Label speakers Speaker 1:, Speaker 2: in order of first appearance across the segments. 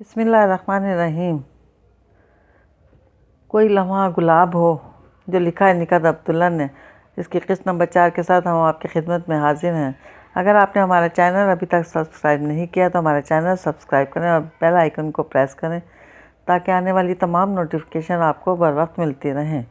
Speaker 1: بسم اللہ الرحمن الرحیم۔ کوئی لمحہ گلاب ہو، جو لکھا ہے نکہت عبداللہ نے، اس کی قسط نمبر 4 کے ساتھ ہم آپ کی خدمت میں حاضر ہیں۔ اگر آپ نے ہمارا چینل ابھی تک سبسکرائب نہیں کیا تو ہمارا چینل سبسکرائب کریں اور بیل آئیکن کو پریس کریں تاکہ آنے والی تمام نوٹیفیکیشن آپ کو بر وقت ملتی رہیں۔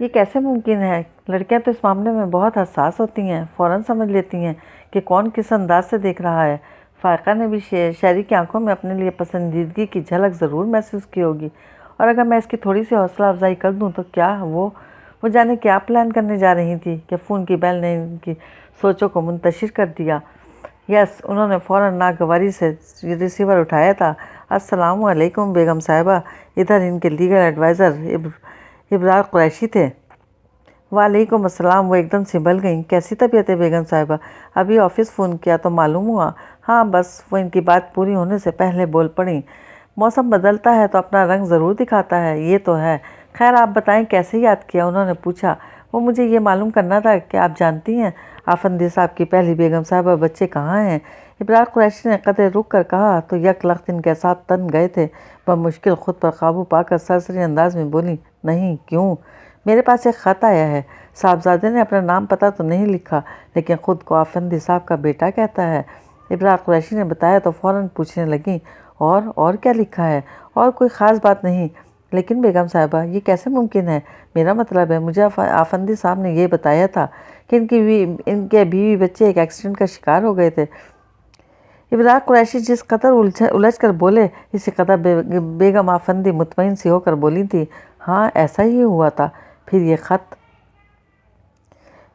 Speaker 1: یہ کیسے ممکن ہے؟ لڑکیاں تو اس معاملے میں بہت حساس ہوتی ہیں، فوراً سمجھ لیتی ہیں کہ کون کس انداز سے دیکھ رہا ہے۔ فائقہ نے بھی شہری کی آنکھوں میں اپنے لیے پسندیدگی کی جھلک ضرور محسوس کی ہوگی، اور اگر میں اس کی تھوڑی سی حوصلہ افزائی کر دوں تو کیا وہ جانے کیا پلان کرنے جا رہی تھی کہ فون کی بیل نے ان کی سوچوں کو منتشر کر دیا۔ یس، انہوں نے فوراً ناگواری سے ریسیور اٹھایا تھا۔ السلام علیکم بیگم صاحبہ، ادھر ان کے لیگل ایڈوائزر ابرار قریشی تھے۔ وعلیکم السلام۔ وہ ایک دم سنبھل گئیں۔ کیسی طبیعت ہے بیگم صاحبہ؟ ابھی آفس فون کیا تو معلوم ہوا؟ ہاں بس، وہ ان کی بات پوری ہونے سے پہلے بول پڑیں۔ موسم بدلتا ہے تو اپنا رنگ ضرور دکھاتا ہے، یہ تو ہے۔ خیر آپ بتائیں کیسے یاد کیا؟ انہوں نے پوچھا۔ وہ مجھے یہ معلوم کرنا تھا کہ آپ جانتی ہیں آفندی صاحب کی پہلی بیگم صاحبہ بچے کہاں ہیں؟ ابرار قریشی نے قدرے رک کر کہا تو یک لخت ان کے اعصاب تن گئے تھے۔ بمشکل خود پر قابو پا کر سرسری انداز میں بولی، نہیں، کیوں؟ میرے پاس ایک خط آیا ہے۔ صاحبزادے نے اپنا نام پتہ تو نہیں لکھا، لیکن خود کو آفندی صاحب کا بیٹا کہتا ہے۔ ابرار قریشی نے بتایا تو فوراً پوچھنے لگیں، اور کیا لکھا ہے؟ اور کوئی خاص بات نہیں، لیکن بیگم صاحبہ یہ کیسے ممکن ہے؟ میرا مطلب ہے، مجھے آفندی صاحب نے یہ بتایا تھا کہ ان کے بیوی بچے ایک ایکسیڈنٹ کا شکار ہو گئے تھے۔ ابرار قریشی جس قدر الجھ کر بولے، اسی قدر بیگم آفندی مطمئن سی ہو کر بولی تھی، ہاں ایسا ہی ہوا تھا۔ پھر یہ خط؟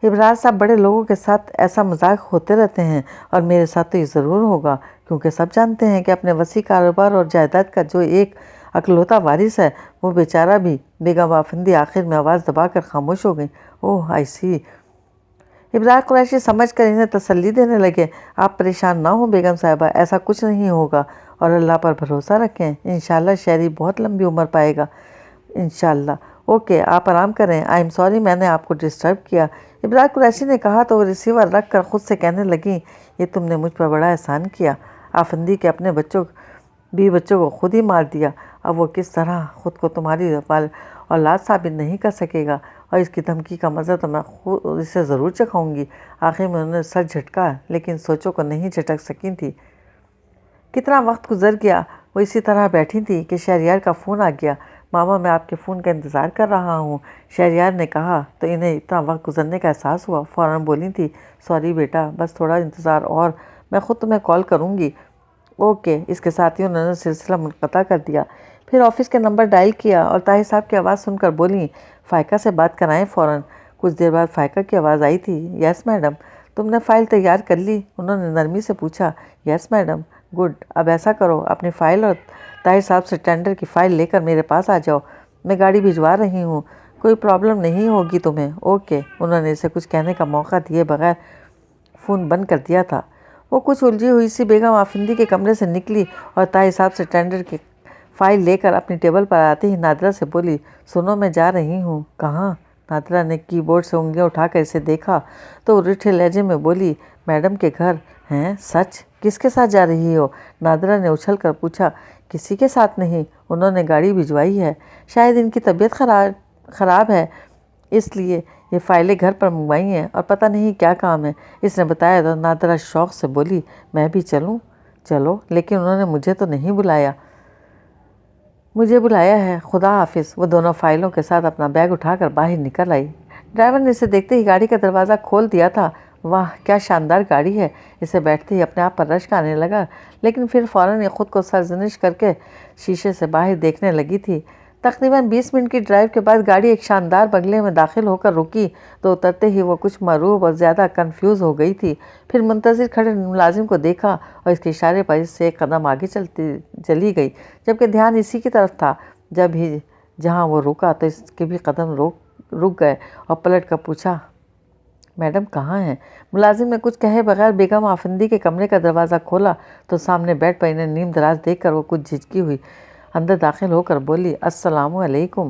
Speaker 1: ابرار صاحب، بڑے لوگوں کے ساتھ ایسا مذاق ہوتے رہتے ہیں، اور میرے ساتھ تو یہ ضرور ہوگا، کیونکہ سب جانتے ہیں کہ اپنے وسیع کاروبار اور جائیداد کا جو ایک اکلوتا وارث ہے وہ بیچارہ بھی۔ بیگم آفندی آخر میں آواز دبا کر خاموش ہو گئیں۔ اوہ آئی سی۔ ابرار قریشی سمجھ کر انہیں تسلی دینے لگے، آپ پریشان نہ ہوں بیگم صاحبہ، ایسا کچھ نہیں ہوگا، اور اللہ پر بھروسہ رکھیں، انشاءاللہ شہری بہت لمبی عمر پائے گا، انشاءاللہ۔ اوکے، آپ آرام کریں، آئی ایم سوری میں نے آپ کو ڈسٹرب کیا، ابرار قریشی نے کہا تو وہ ریسیور رکھ کر خود سے کہنے لگیں، یہ تم نے مجھ پر بڑا احسان کیا۔ آفندی کے اپنے بیوی بچوں کو خود ہی مار دیا، اب وہ کس طرح خود کو تمہاری اولاد ثابت نہیں کر سکے گا، اور اس کی دھمکی کا مزہ تو میں خود اسے ضرور چکھاؤں گی۔ آخر میں انہوں نے سر جھٹکا، لیکن سوچوں کو نہیں جھٹک سکی تھی۔ کتنا وقت گزر گیا، وہ اسی طرح بیٹھی تھی کہ شہریار کا فون آ گیا۔ ماما میں آپ کے فون کا انتظار کر رہا ہوں، شہریار نے کہا تو انہیں اتنا وقت گزرنے کا احساس ہوا۔ فوراً بولی تھی، سوری بیٹا، بس تھوڑا انتظار اور، میں خود تمہیں کال کروں گی۔ اوکے۔ اس کے ساتھ ہی انہوں نے سلسلہ منقطع کر دیا۔ پھر آفس کے نمبر ڈائل کیا اور طاہر صاحب کی آواز سن کر بولیں، فائقہ سے بات کرائیں فوراً۔ کچھ دیر بعد فائقہ کی آواز آئی تھی، یس میڈم۔ تم نے فائل تیار کر لی؟ انہوں نے نرمی سے پوچھا۔ Yes madam. گڈ، اب ایسا کرو، اپنی فائل اور طاہر صاحب سے ٹینڈر کی فائل لے کر میرے پاس آ جاؤ، میں گاڑی بھجوا رہی ہوں، کوئی پرابلم نہیں ہوگی تمہیں۔ اوکے۔ انہوں نے اسے کچھ کہنے کا موقع دیے بغیر فون بند کر دیا تھا۔ وہ کچھ الجھی ہوئی سی بیگم آفندی کے کمرے سے نکلی اور طاہر صاحب سے ٹینڈر کی فائل لے کر اپنی ٹیبل پر آتے ہی نادرہ سے بولی، سنو میں جا رہی ہوں۔ کہاں؟ نادرہ نے کی بورڈ سے انگلیاں اٹھا کر اسے دیکھا تو وہ رٹھے لہجے میں بولی، میڈم کے گھر۔ ہیں؟ سچ؟ کس کے ساتھ جا رہی ہو؟ نادرہ نے اچھل کر پوچھا۔ کسی کے ساتھ نہیں، انہوں نے گاڑی بھجوائی ہے، شاید ان کی طبیعت خراب ہے اس لیے یہ فائلیں گھر پر منگوائی ہیں، اور پتہ نہیں کیا کام ہے، اس نے بتایا تو نادرہ شوق سے بولی، میں بھی چلوں؟ چلو، لیکن انہوں نے مجھے تو نہیں بلایا۔ مجھے بلایا ہے، خدا حافظ۔ وہ دونوں فائلوں کے ساتھ اپنا بیگ اٹھا کر باہر نکل آئی۔ ڈرائیور نے اسے دیکھتے ہی گاڑی کا دروازہ کھول دیا تھا۔ واہ کیا شاندار گاڑی ہے، اسے بیٹھتے ہی اپنے آپ پر رشک آنے لگا، لیکن پھر فوراً یہ خود کو سرزنش کر کے شیشے سے باہر دیکھنے لگی تھی۔ تقریباً 20 منٹ کی ڈرائیو کے بعد گاڑی ایک شاندار بنگلے میں داخل ہو کر رکی تو اترتے ہی وہ کچھ مرعوب اور زیادہ کنفیوز ہو گئی تھی۔ پھر منتظر کھڑے ملازم کو دیکھا اور اس کے اشارے پر اس سے ایک قدم آگے چلی گئی، جبکہ دھیان اسی کی طرف تھا۔ جہاں وہ رکا تو اس کے بھی قدم رک گئے اور پلٹ کر پوچھا، میڈم کہاں ہیں؟ ملازم نے کچھ کہے بغیر بیگم آفندی کے کمرے کا دروازہ کھولا تو سامنے بیڈ پر انہیں نیم دراز دیکھ کر وہ کچھ جھجکی ہوئی اندر داخل ہو کر بولی، السلام علیکم،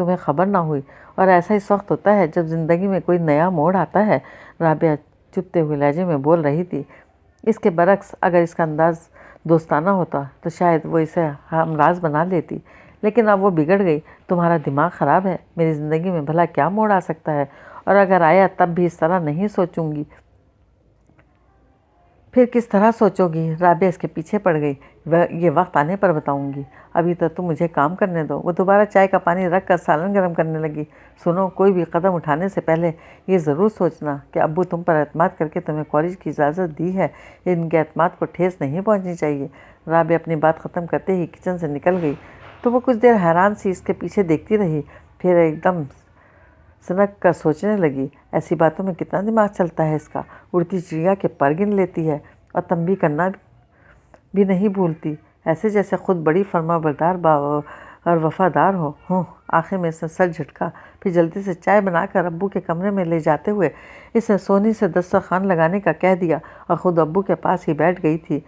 Speaker 1: تمہیں خبر نہ ہوئی، اور ایسا اس وقت ہوتا ہے جب زندگی میں کوئی نیا موڑ آتا ہے۔ رابعہ چپتے ہوئے لہجے میں بول رہی تھی۔ اس کے برعکس اگر اس کا انداز دوستانہ ہوتا تو شاید وہ اسے ہمراز بنا لیتی، لیکن اب وہ بگڑ گئی۔ تمہارا دماغ خراب ہے، میری زندگی میں بھلا کیا موڑ آ سکتا ہے، اور اگر آیا تب بھی اس طرح نہیں سوچوں گی۔ پھر کس طرح سوچو گی؟ رابعہ اس کے پیچھے پڑ گئی۔ یہ وقت آنے پر بتاؤں گی، ابھی تو تم مجھے کام کرنے دو۔ وہ دوبارہ چائے کا پانی رکھ کر سالن گرم کرنے لگی۔ سنو، کوئی بھی قدم اٹھانے سے پہلے یہ ضرور سوچنا کہ ابو تم پر اعتماد کر کے تمہیں کالج کی اجازت دی ہے، ان کے اعتماد کو ٹھیس نہیں پہنچنی چاہیے۔ رابعہ اپنی بات ختم کرتے ہی کچن سے نکل گئی تو وہ کچھ دیر حیران سی اس کے پیچھے دیکھتی رہی، پھر ایک دم سنک کر سوچنے لگی، ایسی باتوں میں کتنا دماغ چلتا ہے اس کا، اڑتی چڑیا کے پر گن لیتی ہے اور تنبیہ کرنا بھی نہیں بھولتی، ایسے جیسے خود بڑی فرما بردار اور وفادار ہو۔ آخر میں اس نے سر جھٹکا، پھر جلدی سے چائے بنا کر ابو کے کمرے میں لے جاتے ہوئے اس نے سونی سے دسترخوان لگانے کا کہہ دیا اور خود ابو کے پاس ہی بیٹھ گئی تھی۔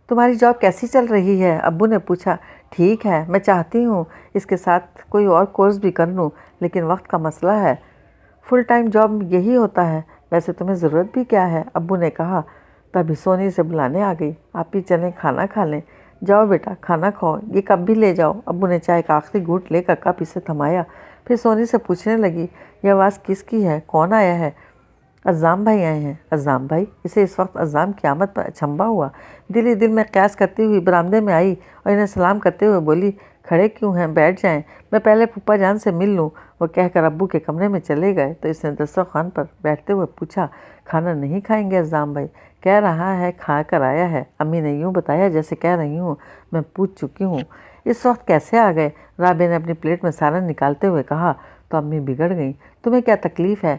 Speaker 1: تمہاری جاب کیسی چل رہی ہے؟ ابو نے پوچھا۔ ٹھیک ہے، میں چاہتی ہوں اس کے ساتھ کوئی اور کورس بھی کر لوں، لیکن وقت کا مسئلہ ہے۔ فل ٹائم جاب یہی ہوتا ہے۔ ویسے تمہیں ضرورت بھی کیا ہے؟ ابو نے کہا۔ تبھی سونی سے بلانے آ گئی۔ آپ بھی چلیں کھانا کھا لیں۔ جاؤ بیٹا کھانا کھاؤ، یہ کپ بھی لے جاؤ۔ ابو نے چائے کا آخری گھونٹ لے کر کپ اسے تھمایا، پھر سونی سے پوچھنے لگی، یہ آواز کس کی ہے؟ کون آیا ہے؟ عزام بھائی آئے ہیں۔ عزام بھائی؟ اسے اس وقت عزام کی آمد پر اچنبھا ہوا۔ دل ہی دل میں قیاس کرتی ہوئی برآمدے میں آئی اور انہیں سلام کرتے ہوئے بولی، کھڑے کیوں ہیں؟ بیٹھ جائیں، میں پہلے پھپھا جان سے مل لوں۔ وہ کہہ کر ابو کے کمرے میں چلے گئے تو اس نے دسترخوان پر بیٹھتے ہوئے پوچھا، کھانا نہیں کھائیں گے عزام بھائی؟ کہہ رہا ہے کھا کر آیا ہے، امی نے یوں بتایا جیسے کہہ رہی ہوں میں پوچھ چکی ہوں۔ اس وقت کیسے آ گئے؟ رابعہ نے اپنی پلیٹ میں سالن نکالتے ہوئے کہا۔ تو امی بگڑ گئیں؟ تمہیں کیا تکلیف ہے؟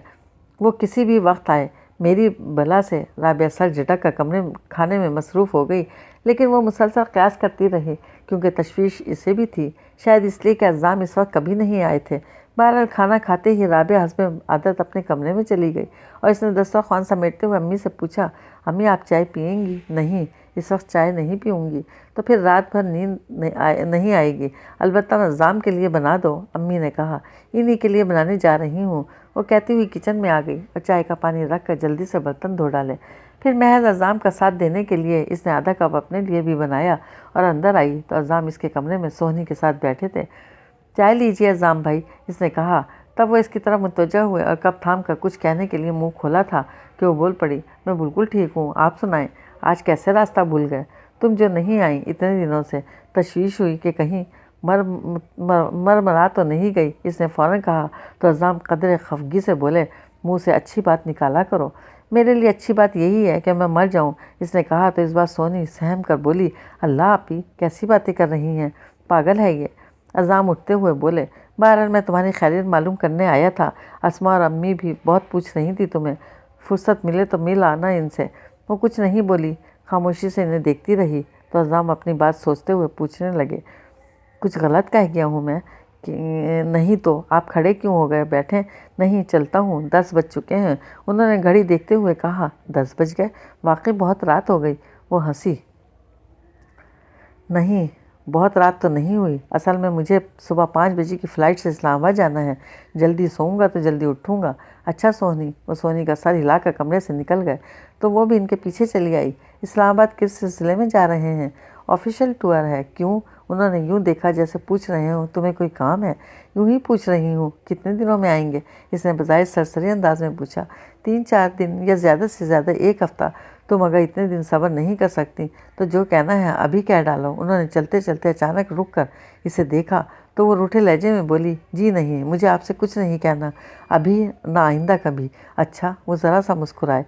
Speaker 1: وہ کسی بھی وقت آئے، میری بلا سے۔ رابعہ سر جھٹک کر کھانے میں مصروف ہو گئی، لیکن وہ مسلسل قیاس کرتی رہی کیونکہ تشویش اسے بھی تھی، شاید اس لیے کہ عزام اس وقت کبھی نہیں آئے تھے۔ بہرحال کھانا کھاتے ہی رابعہ حسب عادت اپنے کمرے میں چلی گئی اور اس نے دسترخوان سمیٹتے ہوئے امی سے پوچھا، امی آپ چائے پئیں گی؟ نہیں، اس وقت چائے نہیں پیوں گی، تو پھر رات بھر نیند نہیں آئے گی۔ البتہ عزام کے لیے بنا دو، امی نے کہا۔ انہی کے لیے بنانے جا رہی ہوں، وہ کہتی ہوئی کچن میں آ گئی اور چائے کا پانی رکھ کر جلدی سے برتن دھو ڈالے۔ پھر محض عزام کا ساتھ دینے کے لیے اس نے آدھا کپ اپنے لیے بھی بنایا اور اندر آئی تو عزام اس کے کمرے میں سونی کے ساتھ بیٹھے تھے۔ چائے لیجیے عزام بھائی، اس نے کہا۔ تب وہ اس کی طرف متوجہ ہوئے اور کپ تھام کر کچھ کہنے کے لیے منہ کھولا تھا کہ وہ بول پڑی، میں بالکل ٹھیک ہوں، آپ سنائیں، آج کیسے راستہ بھول گئے؟ تم جو نہیں آئیں اتنے دنوں سے۔ تشویش ہوئی کہ کہیں مرا تو نہیں گئی، اس نے فوراً کہا تو عزام قدرے خفگی سے بولے، منہ سے اچھی بات نکالا کرو، میرے لیے اچھی بات یہی ہے کہ میں مر جاؤں۔ اس نے کہا تو اس بار سونی سہم کر بولی، اللہ آپی کیسی باتیں کر رہی ہیں، پاگل ہے یہ۔ عزام اٹھتے ہوئے بولے، بہرحال میں تمہاری خیریت معلوم کرنے آیا تھا، اسما اور امی بھی بہت پوچھ رہی تھی تمہیں، فرصت ملے تو مل آنا ان سے۔ وہ کچھ نہیں بولی، خاموشی سے انہیں دیکھتی رہی تو عزام اپنی بات سوچتے ہوئے پوچھنے لگے، کچھ غلط کہہ گیا ہوں میں؟ نہیں تو آپ کھڑے کیوں ہو گئے؟ بیٹھیں۔ نہیں، چلتا ہوں، 10 بج چکے ہیں۔ انہوں نے گھڑی دیکھتے ہوئے کہا، 10 بج گئے؟ واقعی بہت رات ہو گئی۔ وہ ہنسی۔ نہیں، بہت رات تو نہیں ہوئی، اصل میں مجھے صبح 5 بجے کی فلائٹ سے اسلام آباد جانا ہے، جلدی سوؤں گا تو جلدی اٹھوں گا۔ اچھا سونی، وہ سونی کا سر ہلا کر کمرے سے نکل گئے تو وہ بھی ان کے پیچھے چلی آئی۔ اسلام آباد کس سلسلے میں جا رہے ہیں؟ آفیشیل ٹور ہے۔ کیوں؟ انہوں نے یوں دیکھا جیسے پوچھ رہے ہوں تمہیں کوئی کام ہے؟ یوں ہی پوچھ رہی ہوں، کتنے دنوں میں آئیں گے؟ اس نے بظاہر سرسری انداز میں پوچھا۔ 3-4 دن یا زیادہ سے زیادہ 1 ہفتہ۔ تم اگر اتنے دن صبر نہیں کر سکتی تو جو کہنا ہے ابھی کہہ ڈالو۔ انہوں نے چلتے چلتے اچانک رک کر اسے دیکھا تو وہ روٹھے لہجے میں بولی، جی نہیں، مجھے آپ سے کچھ نہیں کہنا، ابھی نہ آئندہ کبھی۔ اچھا؟ وہ ذرا سا مسکرائے۔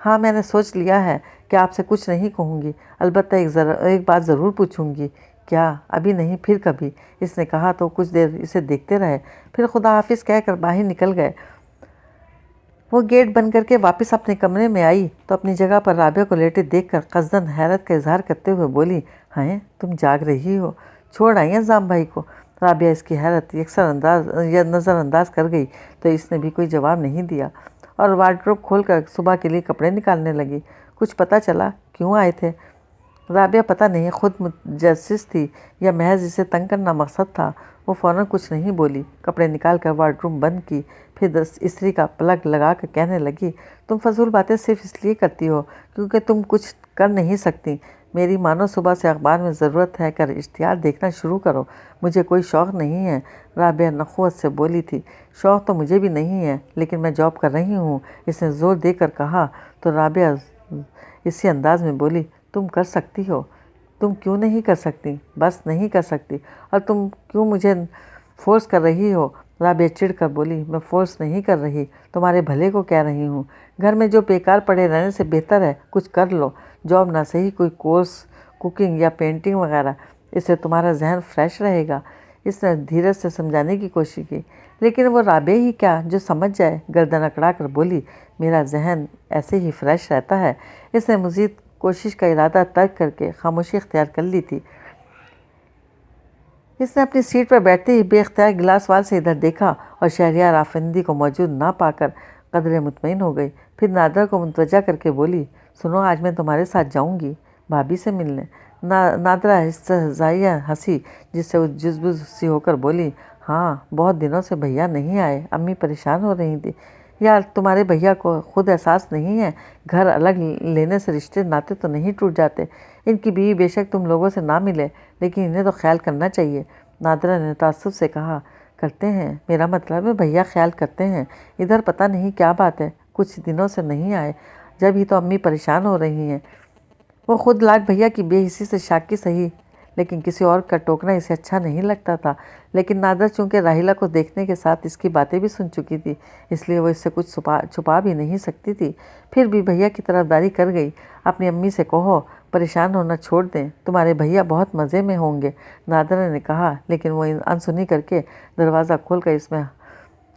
Speaker 1: ہاں، میں نے سوچ لیا ہے کہ آپ سے کچھ نہیں کہوں گی، البتہ ایک بات ضرور پوچھوں گی۔ کیا؟ ابھی نہیں، پھر کبھی، اس نے کہا تو کچھ دیر اسے دیکھتے رہے، پھر خدا حافظ کہہ کر باہر نکل گئے۔ وہ گیٹ بند کر کے واپس اپنے کمرے میں آئی تو اپنی جگہ پر رابعہ کو لیٹے دیکھ کر قصداً حیرت کا اظہار کرتے ہوئے بولی، ہیں تم جاگ رہی ہو؟ چھوڑ آئی ہیں عزام بھائی کو؟ رابعہ اس کی حیرت نظر انداز کر گئی تو اس نے بھی کوئی جواب نہیں دیا اور وارڈروب کھول کر صبح کے لیے کپڑے نکالنے لگی۔ کچھ پتہ چلا کیوں آئے تھے؟ رابعہ پتہ نہیں خود متجسس تھی یا محض اسے تنگ کرنا مقصد تھا، وہ فوراً کچھ نہیں بولی، کپڑے نکال کر وارڈ روم بند کی، پھر استری کا پلگ لگا کر کہنے لگی، تم فضول باتیں صرف اس لیے کرتی ہو کیونکہ تم کچھ کر نہیں سکتی۔ میری مانو صبح سے اخبار میں ضرورت ہے کر اشتہار دیکھنا شروع کرو، مجھے کوئی شوق نہیں ہے۔ رابعہ نخوت سے بولی تھی، شوق تو مجھے بھی نہیں ہے لیکن میں جاب کر رہی ہوں، اس نے زور دے کر کہا تو رابعہ اسی انداز میں بولی، تم کر سکتی ہو، تم کیوں نہیں کر سکتی؟ بس نہیں کر سکتی، اور تم کیوں مجھے فورس کر رہی ہو؟ رابعہ چڑ کر بولی، میں فورس نہیں کر رہی، تمہارے بھلے کو کہہ رہی ہوں، گھر میں جو بیکار پڑے رہنے سے بہتر ہے کچھ کر لو، جاب نہ صحیح کوئی کورس، کوکنگ یا پینٹنگ وغیرہ، اس سے تمہارا ذہن فریش رہے گا۔ اس نے دھیرج سے سمجھانے کی کوشش کی، لیکن وہ رابعہ ہی کیا جو سمجھ جائے، گردن اکڑا کر بولی، میرا ذہن ایسے ہی فریش رہتا ہے۔ اس نے مزید کوشش کا ارادہ ترک کر کے خاموشی اختیار کر لی تھی۔ اس نے اپنی سیٹ پر بیٹھتے ہی بے اختیار گلاس وال سے ادھر دیکھا اور شہریار آفندی کو موجود نہ پا کر قدرے مطمئن ہو گئی، پھر نادرہ کو متوجہ کر کے بولی، سنو آج میں تمہارے ساتھ جاؤں گی بھابھی سے ملنے۔ نادرہ استہزائیہ ہنسی، جس سے وہ جزبز سی ہو کر بولی، ہاں بہت دنوں سے بھیا نہیں آئے، امی پریشان ہو رہی تھی۔ یار تمہارے بھیا کو خود احساس نہیں ہے، گھر الگ لینے سے رشتے ناتے تو نہیں ٹوٹ جاتے، ان کی بیوی بے شک تم لوگوں سے نہ ملے لیکن انہیں تو خیال کرنا چاہیے۔ نادرہ نے تعصب سے کہا، کرتے ہیں، میرا مطلب ہے بھیا خیال کرتے ہیں، ادھر پتہ نہیں کیا بات ہے، کچھ دنوں سے نہیں آئے، جب ہی تو امی پریشان ہو رہی ہیں۔ وہ خود لاکھ بھیا کی بے حسی سے شاکی سہی، لیکن کسی اور کا ٹوکنا اسے اچھا نہیں لگتا تھا، لیکن نادرہ چونکہ راحیلہ کو دیکھنے کے ساتھ اس کی باتیں بھی سن چکی تھی، اس لیے وہ اس سے کچھ چھپا بھی نہیں سکتی تھی۔ پھر بھی بھیا کی طرفداری کر گئی، اپنی امی سے کہو پریشان ہونا چھوڑ دیں، تمہارے بھیا بہت مزے میں ہوں گے، نادرہ نے کہا، لیکن وہ انسنی کر کے دروازہ کھول کر اس میں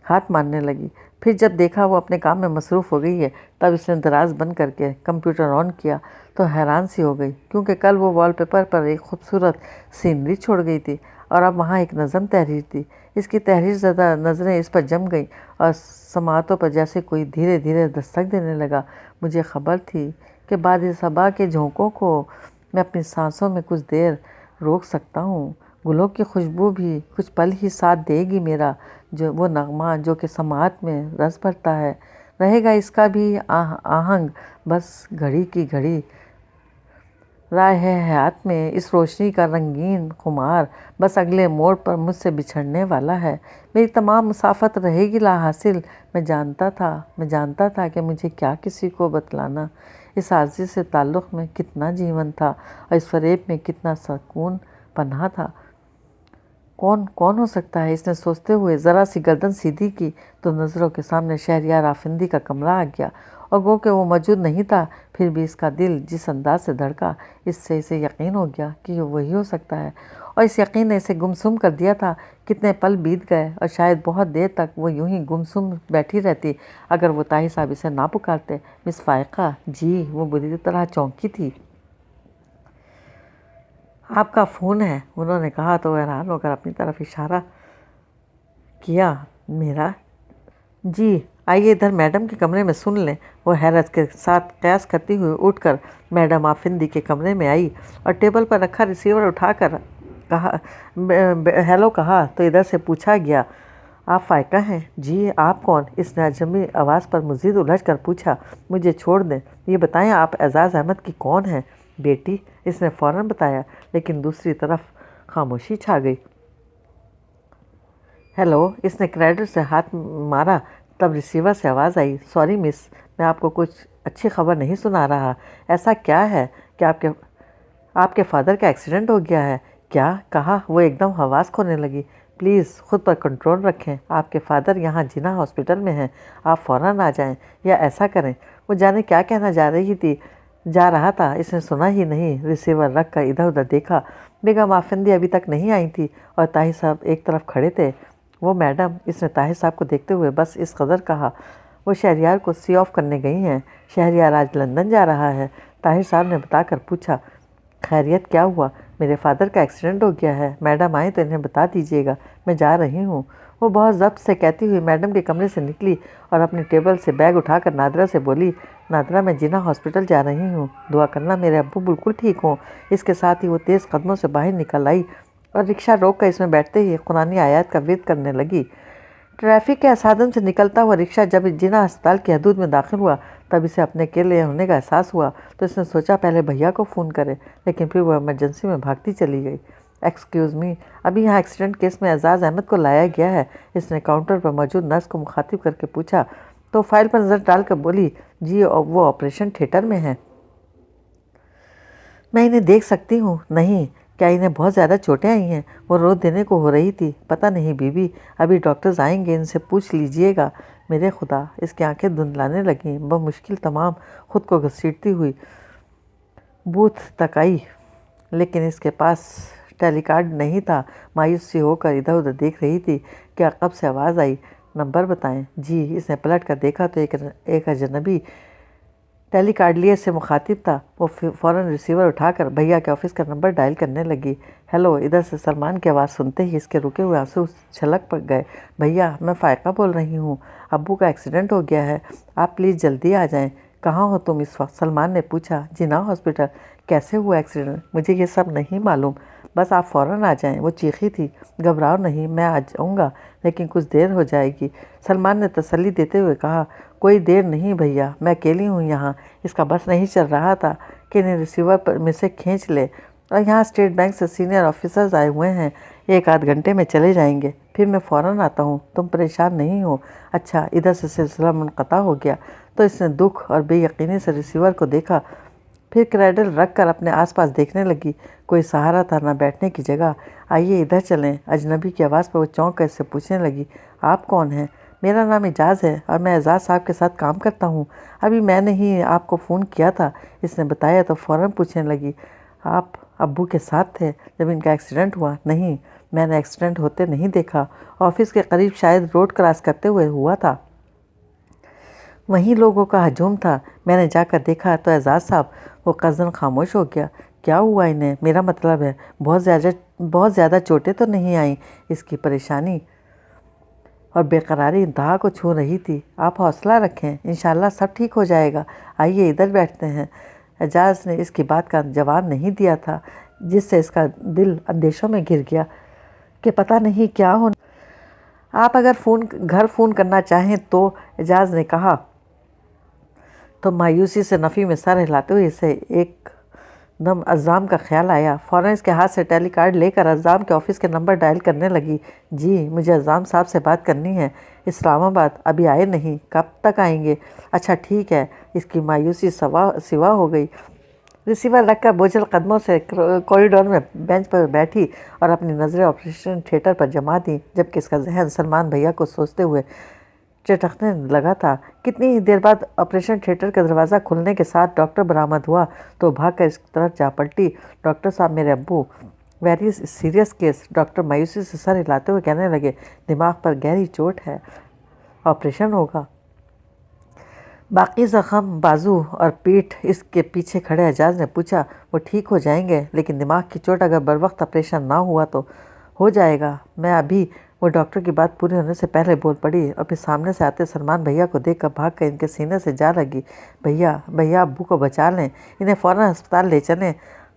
Speaker 1: ہاتھ مارنے لگی۔ پھر جب دیکھا وہ اپنے کام میں مصروف ہو گئی ہے، تب اس نے دراز بند کر کے کمپیوٹر آن کیا تو حیران سی ہو گئی، کیونکہ کل وہ وال پیپر پر ایک خوبصورت سینری چھوڑ گئی تھی اور اب وہاں ایک نظم تحریر تھی۔ اس کی تحریر زدہ نظریں اس پر جم گئیں اور سماعتوں پر جیسے کوئی دھیرے دھیرے دستک دینے لگا۔ مجھے خبر تھی کہ بعد صبا کے جھونکوں کو میں اپنی سانسوں میں کچھ دیر روک سکتا ہوں، گلوں کی خوشبو بھی کچھ پل ہی ساتھ دے گی میرا، جو وہ نغمہ جو کہ سماعت میں رس بھرتا ہے، رہے گا اس کا بھی آہنگ، بس گھڑی کی گھڑی راہ حیات میں اس روشنی کا رنگین خمار بس اگلے موڑ پر مجھ سے بچھڑنے والا ہے، میری تمام مسافت رہے گی لا حاصل۔ میں جانتا تھا کہ مجھے کیا کسی کو بتلانا، اس عارضی سے تعلق میں کتنا جیون تھا اور اس فریب میں کتنا سکون پنہاں تھا۔ کون ہو سکتا ہے؟ اس نے سوچتے ہوئے ذرا سی گردن سیدھی کی تو نظروں کے سامنے شہریار آفندی کا کمرہ آ گیا، اور گو کہ وہ موجود نہیں تھا، پھر بھی اس کا دل جس انداز سے دھڑکا، اس سے اسے یقین ہو گیا کہ یہ وہی ہو سکتا ہے، اور اس یقین نے اسے گمسم کر دیا تھا۔ کتنے پل بیت گئے اور شاید بہت دیر تک وہ یوں ہی گمسم بیٹھی رہتی اگر وہ طاہر صاحب اسے نہ پکارتے۔ مس فائقہ جی، وہ بری طرح چونکی تھی۔ آپ کا فون ہے، انہوں نے کہا تو وہ حیران ہو کر اپنی طرف اشارہ کیا۔ میرا؟ جی، آئیے ادھر میڈم کے کمرے میں سن لیں۔ وہ حیرت کے ساتھ قیاس کرتی ہوئی اٹھ کر میڈم آفندی کے کمرے میں آئی اور ٹیبل پر رکھا ریسیور اٹھا کر ہیلو کہا تو ادھر سے پوچھا گیا، آپ فائقہ ہیں؟ جی، آپ کون؟ اس نے اجمی آواز پر مزید الجھ کر پوچھا۔ مجھے چھوڑ دیں، یہ بتائیں آپ اعزاز احمد کی کون ہیں؟ بیٹی، اس نے فوراً بتایا، لیکن دوسری طرف خاموشی چھا گئی۔ ہیلو، اس نے کریڈٹ سے ہاتھ مارا، تب ریسیور سے آواز آئی، سوری مس، میں آپ کو کچھ اچھی خبر نہیں سنا رہا۔ ایسا کیا ہے کہ آپ کے فادر کا ایکسیڈنٹ ہو گیا ہے؟ کیا کہا؟ وہ ایک دم حواس کھونے لگی۔ پلیز خود پر کنٹرول رکھیں، آپ کے فادر یہاں جناح ہاسپٹل میں ہیں، آپ فوراً آ جائیں، یا ایسا کریں۔ وہ جانے کیا کہنا جا رہا تھا، اس نے سنا ہی نہیں، ریسیور رکھ کر ادھر ادھر دیکھا۔ بیگم آفندی ابھی تک نہیں آئی تھی اور طاہر صاحب ایک طرف کھڑے تھے۔ وہ میڈم، اس نے طاہر صاحب کو دیکھتے ہوئے بس اس قدر کہا، وہ شہریار کو سی آف کرنے گئی ہیں، شہریار آج لندن جا رہا ہے۔ طاہر صاحب نے بتا کر پوچھا، خیریت کیا ہوا؟ میرے فادر کا ایکسیڈنٹ ہو گیا ہے، میڈم آئیں تو انہیں بتا دیجیے گا، میں جا رہی ہوں۔ وہ بہت ضبط سے کہتی ہوئی میڈم کے کمرے سے نکلی اور اپنی ٹیبل سے بیگ اٹھا کر نادرہ سے بولی، نادرہ میں جناح ہاسپٹل جا رہی ہوں، دعا کرنا میرے ابو بالکل ٹھیک ہوں۔ اس کے ساتھ ہی وہ تیز قدموں سے باہر نکل آئی اور رکشہ روک کر اس میں بیٹھتے ہی قرآنی آیات کا ورد کرنے لگی۔ ٹریفک کے تصادم سے نکلتا ہوا رکشہ جب جناح ہسپتال کی حدود میں داخل ہوا تب اسے اپنے اکیلے ہونے کا احساس ہوا تو اس نے سوچا پہلے بھیا کو فون کرے، لیکن پھر وہ ایمرجنسی میں بھاگتی چلی گئی۔ ایکسکیوز می، ابھی یہاں ایکسیڈنٹ کیس میں اعزاز احمد کو لایا گیا ہے، اس نے کاؤنٹر پر موجود نرس کو مخاطب کر کے پوچھا تو فائل پر نظر ڈال کر بولی، جی وہ آپریشن تھیٹر میں ہیں۔ میں انہیں دیکھ سکتی ہوں؟ نہیں۔ کیا انہیں بہت زیادہ چوٹیں آئی ہیں؟ وہ رو دینے کو ہو رہی تھی۔ پتہ نہیں بی بی، ابھی ڈاکٹرز آئیں گے، ان سے پوچھ لیجئے گا۔ میرے خدا، اس کی آنکھیں دھندلانے لگیں، بمشکل تمام خود کو گھسیٹتی ہوئی بوتھ تک آئی، لیکن اس کے پاس ٹیلی کارڈ نہیں تھا۔ مایوس سی ہو کر ادھر ادھر دیکھ رہی تھی کہ عقب سے آواز آئی، نمبر بتائیں۔ جی۔ اس نے پلٹ کر دیکھا تو ایک اجنبی ٹیلی کارڈ لیے سے مخاطب تھا۔ وہ فوراً ریسیور اٹھا کر بھیا کے آفس کا نمبر ڈائل کرنے لگی۔ ہیلو، ادھر سے سلمان کی آواز سنتے ہی اس کے رکے ہوئے آنسو چھلک پڑ گئے۔ بھیا، میں فائقہ بول رہی ہوں، ابو کا ایکسیڈنٹ ہو گیا ہے، آپ پلیز جلدی آ جائیں۔ کہاں ہو تم اس وقت؟ سلمان نے پوچھا۔ جناح ہاسپٹل۔ کیسے ہوا ایکسیڈنٹ؟ مجھے یہ سب نہیں معلوم، بس آپ فوراً آ جائیں۔ وہ چیخی تھی۔ گھبراؤ نہیں، میں آ جاؤں گا، لیکن کچھ دیر ہو جائے گی، سلمان نے تسلی دیتے ہوئے کہا۔ کوئی دیر نہیں بھیا، میں اکیلی ہوں یہاں۔ اس کا بس نہیں چل رہا تھا کہ انہیں ریسیور میں سے کھینچ لے، اور یہاں اسٹیٹ بینک سے سینئر آفیسرز آئے ہوئے ہیں، 1 آدھ گھنٹے میں چلے جائیں گے، پھر میں فوراً آتا ہوں، تم پریشان نہیں ہو؟ اچھا۔ ادھر سے سلسلہ منقطع ہو گیا تو اس نے دکھ اور بے یقینی سے ریسیور کو دیکھا، پھر کریڈل رکھ کر اپنے آس پاس دیکھنے لگی۔ کوئی سہارا تھا، نہ بیٹھنے کی جگہ۔ آئیے ادھر چلیں۔ اجنبی کی آواز پر وہ چونک کر اس سے پوچھنے لگی، آپ کون ہیں؟ میرا نام اعجاز ہے اور میں اعجاز صاحب کے ساتھ کام کرتا ہوں۔ ابھی میں نے ہی آپ کو فون کیا تھا، اس نے بتایا تو فوراً پوچھنے لگی، آپ ابو کے ساتھ تھے جب ان کا ایکسیڈنٹ ہوا؟ نہیں، میں نے ایکسیڈنٹ ہوتے نہیں دیکھا، آفس کے قریب شاید روڈ کراس کرتے ہوئے ہوا تھا، وہیں لوگوں کا ہجوم تھا، میں نے جا کر دیکھا تو اعجاز صاحب۔ وہ قزن خاموش ہو گیا۔ کیا ہوا انہیں؟ میرا مطلب ہے بہت زیادہ چوٹیں تو نہیں آئیں؟ اس کی پریشانی اور بے قراری انتہا کو چھو رہی تھی۔ آپ حوصلہ رکھیں، انشاءاللہ سب ٹھیک ہو جائے گا، آئیے ادھر بیٹھتے ہیں۔ اعجاز نے اس کی بات کا جواب نہیں دیا تھا، جس سے اس کا دل اندیشوں میں گر گیا کہ پتہ نہیں کیا ہونا۔ آپ اگر گھر فون کرنا چاہیں تو، اعجاز نے کہا تو مایوسی سے نفی میں سر ہلاتے ہوئے اسے ایک دم عزام کا خیال آیا۔ فوراً اس کے ہاتھ سے ٹیلی کارڈ لے کر عزام کے آفس کے نمبر ڈائل کرنے لگی۔ جی، مجھے عزام صاحب سے بات کرنی ہے، اسلام آباد۔ ابھی آئے نہیں؟ کب تک آئیں گے؟ اچھا ٹھیک ہے۔ اس کی مایوسی سوا ہو گئی۔ ریسیور رکھ کر بوجھل قدموں سے کوریڈور میں بینچ پر بیٹھی اور اپنی نظریں آپریشن تھیٹر پر جما دیں، جبکہ اس کا ذہن سلمان بھیا کو سوچتے ہوئے چٹکنے لگا تھا۔ کتنی ہی دیر بعد آپریشن تھیٹر کا دروازہ کھلنے کے ساتھ ڈاکٹر برآمد ہوا تو بھاگ کر اس طرف جا پلٹی۔ ڈاکٹر صاحب، میرے ابو۔ ویری سیریس کیس، ڈاکٹر مایوسی سے سر ہلاتے ہوئے کہنے لگے، دماغ پر گہری چوٹ ہے، آپریشن ہوگا۔ باقی زخم بازو اور پیٹھ؟ اس کے پیچھے کھڑے اعجاز نے پوچھا۔ وہ ٹھیک ہو جائیں گے، لیکن دماغ کی چوٹ اگر بروقت آپریشن نہ ہوا تو ہو جائے گا۔ میں ابھی… وہ ڈاکٹر کی بات پوری ہونے سے پہلے بول پڑی اور پھر سامنے سے آتے سلمان بھیا کو دیکھ کر بھاگ کر ان کے سینے سے جا لگی۔ بھیا ابو کو بچا لیں، انہیں فوراً ہسپتال لے چلیں۔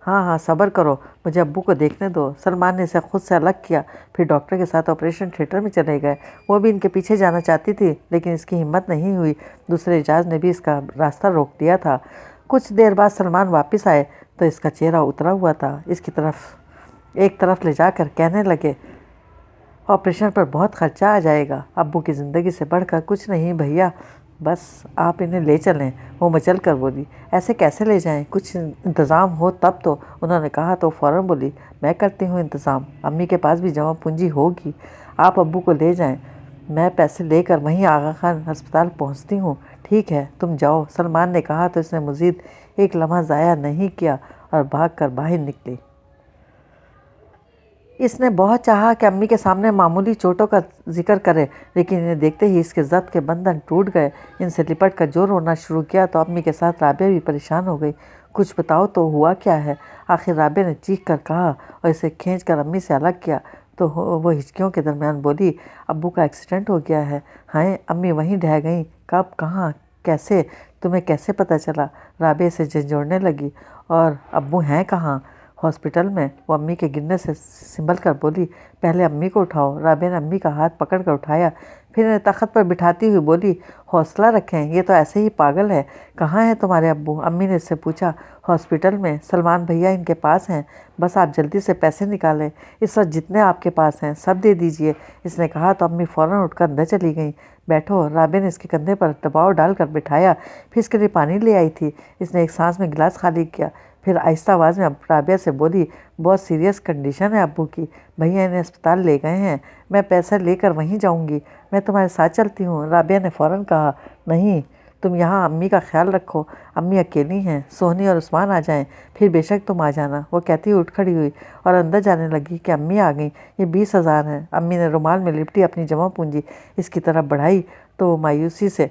Speaker 1: ہاں صبر کرو، مجھے ابو کو دیکھنے دو۔ سلمان نے اسے خود سے الگ کیا، پھر ڈاکٹر کے ساتھ آپریشن تھیٹر میں چلے گئے۔ وہ بھی ان کے پیچھے جانا چاہتی تھی، لیکن اس کی ہمت نہیں ہوئی، دوسرے اعجاز نے بھی اس کا راستہ روک دیا تھا۔ کچھ دیر بعد سلمان واپس آئے تو اس کا چہرہ اترا ہوا تھا، اس کی ایک طرف لے جا کر کہنے لگے، آپریشن پر بہت خرچہ آ جائے گا، ابو کی زندگی سے بڑھ کر کچھ نہیں بھیا، بس آپ انہیں لے چلیں۔ وہ مچل کر بولی، ایسے کیسے لے جائیں؟ کچھ انتظام ہو تب تو۔ انہوں نے کہا تو فوراً بولی، میں کرتی ہوں انتظام، امی کے پاس بھی جمع پونجی ہوگی، آپ ابو کو لے جائیں، میں پیسے لے کر وہیں آغا خان ہسپتال پہنچتی ہوں۔ ٹھیک ہے، تم جاؤ، سلمان نے کہا تو اس نے مزید ایک لمحہ ضائع نہیں کیا اور بھاگ کر باہر نکلی۔ اس نے بہت چاہا کہ امی کے سامنے معمولی چوٹوں کا ذکر کرے، لیکن انہیں دیکھتے ہی اس کے ضبط کے بندھن ٹوٹ گئے۔ ان سے لپٹ کر جو رونا شروع کیا تو امی کے ساتھ رابعہ بھی پریشان ہو گئی۔ کچھ بتاؤ تو، ہوا کیا ہے؟ آخر رابعہ نے چیخ کر کہا اور اسے کھینچ کر امی سے الگ کیا۔ تو وہ ہچکیوں کے درمیان بولی، ابو کا ایکسیڈنٹ ہو گیا ہے۔ ہائے، امی وہیں ڈھہ گئیں؟ کب، کہاں، کیسے؟ تمہیں کیسے پتہ چلا؟ رابعہ سے جھنجھوڑنے لگی۔ اور ابو ہیں کہاں؟ ہاسپٹل میں۔ وہ امی کے گرنے سے سنبھل کر بولی، پہلے امی کو اٹھاؤ۔ رابعہ نے امی کا ہاتھ پکڑ کر اٹھایا، پھر انہیں تخت پر بٹھاتی ہوئی بولی، حوصلہ رکھیں، یہ تو ایسے ہی پاگل ہے۔ کہاں ہیں تمہارے ابو؟ امی نے اس سے پوچھا۔ ہاسپٹل میں، سلمان بھیا ان کے پاس ہیں، بس آپ جلدی سے پیسے نکالیں، اس وقت جتنے آپ کے پاس ہیں سب دے دیجئے۔ اس نے کہا تو امی فوراً اٹھ کر اندر چلی گئیں۔ بیٹھو۔ رابعہ نے اس کے کندھے پر دباؤ ڈال کر بٹھایا، پھر اس کے لیے پانی لے آئی تھی۔ اس نے ایک سانس میں گلاس خالی کیا، پھر آہستہ آواز میں رابعہ سے بولی، بہت سیریس کنڈیشن ہے ابو کی، بھیا انہیں اسپتال لے گئے ہیں، میں پیسہ لے کر وہیں جاؤں گی، میں تمہارے ساتھ چلتی ہوں۔ رابعہ نے فوراً کہا، نہیں، تم یہاں امی کا خیال رکھو، امی اکیلی ہیں، سونی اور عثمان آ جائیں پھر بے شک تم آ جانا۔ وہ کہتی ہوئی اٹھ کھڑی ہوئی اور اندر جانے لگی کہ امی آ گئیں، یہ 20,000 ہیں۔ امی نے رومال میں لپٹی اپنی جمع پونجی اس کی طرف بڑھائی تو وہ مایوسی سے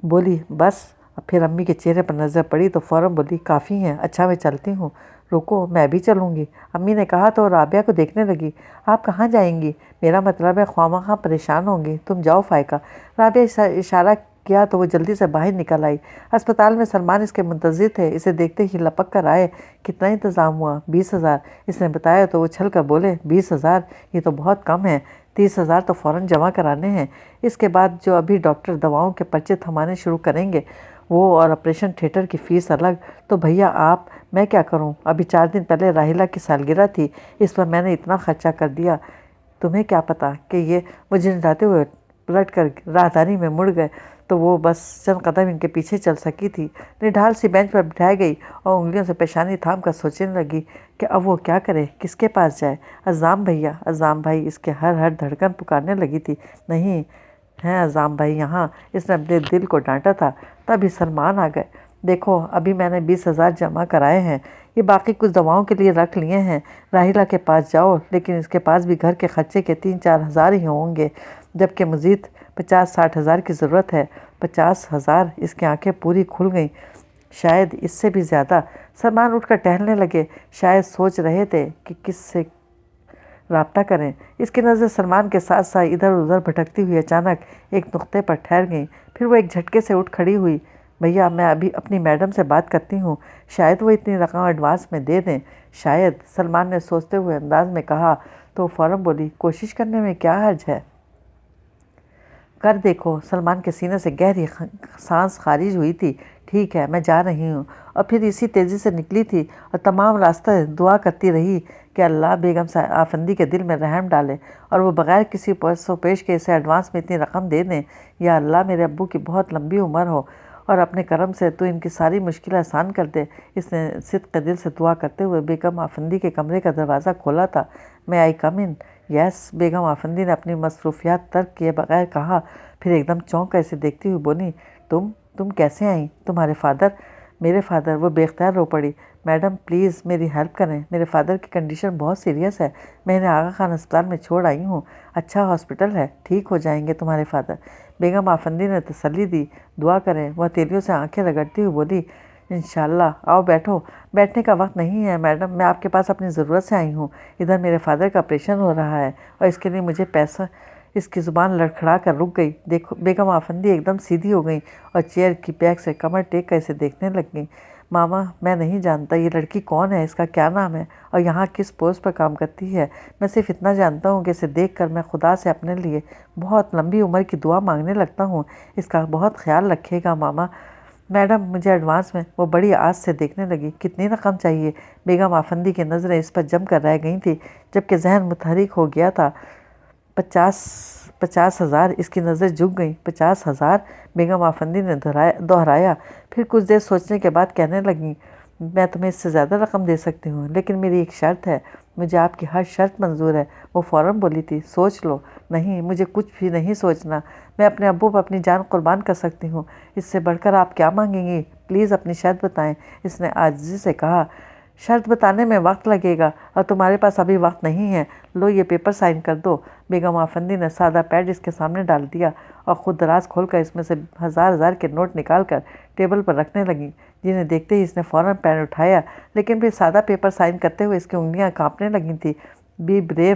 Speaker 1: بولی، بس۔ پھر امی کے چہرے پر نظر پڑی تو فوراً بولی، کافی ہیں، اچھا میں چلتی ہوں۔ رکو، میں بھی چلوں گی، امی نے کہا تو رابعہ کو دیکھنے لگی۔ آپ کہاں جائیں گی؟ میرا مطلب ہے خواہ مخواہ پریشان ہوں گی، تم جاؤ فائقہ۔ رابعہ اشارہ کیا تو وہ جلدی سے باہر نکل آئی۔ اسپتال میں سلمان اس کے منتظر تھے، اسے دیکھتے ہی لپک کر آئے۔ کتنا انتظام ہوا؟ 20,000 اس نے بتایا تو وہ چھل کر بولے، 20,000 یہ تو بہت کم ہے، 30,000 تو فوراً جمع کرانے ہیں، اس کے بعد جو ابھی ڈاکٹر دواؤں کے پرچے تھمانے شروع کریں گے وہ، اور آپریشن تھیٹر کی فیس الگ۔ تو بھیا آپ، میں کیا کروں؟ ابھی 4 دن پہلے راحلہ کی سالگرہ تھی، اس پر میں نے اتنا خرچہ کر دیا، تمہیں کیا پتا کہ یہ۔ وہ جھنجھلاتے ہوئے پلٹ کر راہداری میں مڑ گئے تو وہ بس چند قدم ان کے پیچھے چل سکی تھی۔ نڈھال سی بینچ پر بٹھائی گئی اور انگلیوں سے پیشانی تھام کر سوچنے لگی کہ اب وہ کیا کرے، کس کے پاس جائے؟ عزام بھیا، عزام بھائی، اس کے ہر دھڑکن پکارنے لگی تھی۔ نہیں ہیں عزام بھائی یہاں، اس نے اپنے دل کو ڈانٹا تھا۔ تبھی سلمان آ گئے۔ دیکھو، ابھی میں نے 20,000 جمع کرائے ہیں، یہ باقی کچھ دواؤں کے لیے رکھ لیے ہیں، راحلہ کے پاس جاؤ، لیکن اس کے پاس بھی گھر کے خرچے کے 3-4 ہزار ہی ہوں گے، جبکہ مزید 50-60 ہزار کی ضرورت ہے۔ 50,000؟ اس کی آنکھیں پوری کھل گئیں۔ شاید اس سے بھی زیادہ۔ سلمان اٹھ کر ٹہلنے لگے، شاید سوچ رہے تھے کہ کس سے رابطہ کریں۔ اس کی نظر سلمان کے ساتھ ساتھ ادھر ادھر بھٹکتی ہوئی اچانک ایک نقطے پر ٹھہر گئیں، پھر وہ ایک جھٹکے سے اٹھ کھڑی ہوئی۔ بھیا، میں ابھی اپنی میڈم سے بات کرتی ہوں، شاید وہ اتنی رقم ایڈوانس میں دے دیں۔ شاید، سلمان نے سوچتے ہوئے انداز میں کہا تو وہ فوراً بولی، کوشش کرنے میں کیا حرج ہے؟ کر دیکھو۔ سلمان کے سینے سے گہری سانس خارج ہوئی تھی۔ ٹھیک ہے، میں جا رہی ہوں۔ اور پھر اسی تیزی سے نکلی تھی اور تمام راستہ دعا کرتی رہی کہ اللہ بیگم آفندی کے دل میں رحم ڈالے اور وہ بغیر کسی پرس و پیش کے اسے ایڈوانس میں اتنی رقم دے دیں۔ یا اللہ، میرے ابو کی بہت لمبی عمر ہو اور اپنے کرم سے تو ان کی ساری مشکل آسان کر دے۔ اس نے صدق دل سے دعا کرتے ہوئے بیگم آفندی کے کمرے کا دروازہ کھولا تھا۔ میں آئی کم ان؟ یس، بیگم آفندی نے اپنی مصروفیات ترک کیے بغیر کہا، پھر ایک دم چونک کر اسے دیکھتی ہوئی بولی، تم کیسے آئیں؟ تمہارے فادر؟ میرے فادر؟ وہ بے اختیار رو پڑی۔ میڈم پلیز میری ہیلپ کریں، میرے فادر کی کنڈیشن بہت سیریس ہے، میں انہیں آغا خان اسپتال میں چھوڑ آئی ہوں، اچھا ہاسپٹل ہے، ٹھیک ہو جائیں گے تمہارے فادر۔ بیگم آفندی نے تسلی دی، دعا کریں۔ وہ ہتھیلیوں سے آنکھیں رگڑتی ہوئی بولی، انشاءاللہ۔ آؤ بیٹھو۔ بیٹھنے کا وقت نہیں ہے میڈم، میں آپ کے پاس اپنی ضرورت سے آئی ہوں، ادھر میرے فادر کا آپریشن ہو رہا ہے اور اس کے لیے مجھے پیسہ۔ اس کی زبان لڑکھڑا کر رک گئی۔ دیکھو، بیگم آفندی ایک دم سیدھی ہو گئیں اور چیئر کی بیک سے کمر ٹیک کر اسے دیکھنے لگ گئیں۔ ماما، میں نہیں جانتا یہ لڑکی کون ہے، اس کا کیا نام ہے اور یہاں کس پوسٹ پر کام کرتی ہے، میں صرف اتنا جانتا ہوں کہ اسے دیکھ کر میں خدا سے اپنے لیے بہت لمبی عمر کی دعا مانگنے لگتا ہوں، اس کا بہت خیال رکھیے گا ماما۔ میڈم، مجھے ایڈوانس میں۔ وہ بڑی آس سے دیکھنے لگی، کتنی رقم چاہیے؟ بیگم آفندی کی نظریں اس پر جم کر رہ گئی تھیں، جبکہ ذہن متحرک ہو گیا تھا۔ 50,000 اس کی نظر جھک گئی۔ 50,000 بیگم آفندی نے دہرایا، پھر کچھ دیر سوچنے کے بعد کہنے لگیں، میں تمہیں اس سے زیادہ رقم دے سکتی ہوں، لیکن میری ایک شرط ہے، مجھے آپ کی ہر شرط منظور ہے۔ وہ فوراً بولی تھی، سوچ لو۔ نہیں، مجھے کچھ بھی نہیں سوچنا، میں اپنے ابو پر اپنی جان قربان کر سکتی ہوں، اس سے بڑھ کر آپ کیا مانگیں گی؟ پلیز اپنی شرط بتائیں، اس نے عاجزی سے کہا۔ شرط بتانے میں وقت لگے گا اور تمہارے پاس ابھی وقت نہیں ہے، لو یہ پیپر سائن کر دو۔ بیگم آفندی نے سادہ پیڈ اس کے سامنے ڈال دیا اور خود دراز کھول کر اس میں سے ہزار کے نوٹ نکال کر ٹیبل پر رکھنے لگیں، جنہیں دیکھتے ہی اس نے فوراً پین اٹھایا، لیکن پھر سادہ پیپر سائن کرتے ہوئے اس کی انگلیاں کانپنے لگی تھیں۔ بی بریو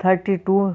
Speaker 1: 32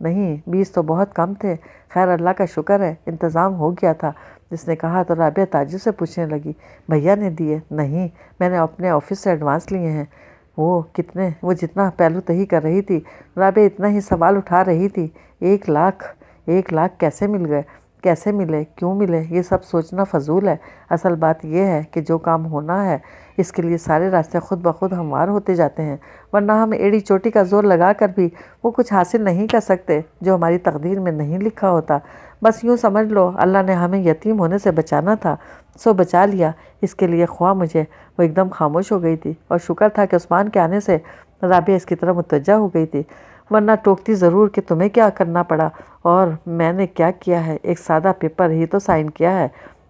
Speaker 1: نہیں 20 تو بہت کم تھے۔ خیر اللہ کا شکر ہے انتظام ہو گیا تھا، جس نے کہا تو رابعہ تعجب سے پوچھنے لگی، بھیا نے دیے؟ نہیں، میں نے اپنے آفس سے ایڈوانس لیے ہیں۔ وہ کتنے؟ وہ جتنا پہلو تہی کر رہی تھی رابعہ اتنا ہی سوال اٹھا رہی تھی۔ 1 لاکھ؟ 1 لاکھ کیسے مل گئے؟ کیسے ملے؟ کیوں ملے؟ یہ سب سوچنا فضول ہے۔ اصل بات یہ ہے کہ جو کام ہونا ہے اس کے لیے سارے راستے خود بخود ہموار ہوتے جاتے ہیں، ورنہ ہم ایڑی چوٹی کا زور لگا کر بھی وہ کچھ حاصل نہیں کر سکتے جو ہماری تقدیر میں نہیں لکھا ہوتا۔ بس یوں سمجھ لو اللہ نے ہمیں یتیم ہونے سے بچانا تھا، سو بچا لیا۔ اس کے لیے خواہ مجھے وہ ایک دم خاموش ہو گئی تھی، اور شکر تھا کہ عثمان کے آنے سے رابعہ اس کی طرف متوجہ ہو گئی تھی، ورنہ ٹوکتی ضرور کہ تمہیں کیا کرنا پڑا اور میں نے کیا کیا ہے، ایک سادہ پیپر ہی تو سائن کیا ہے۔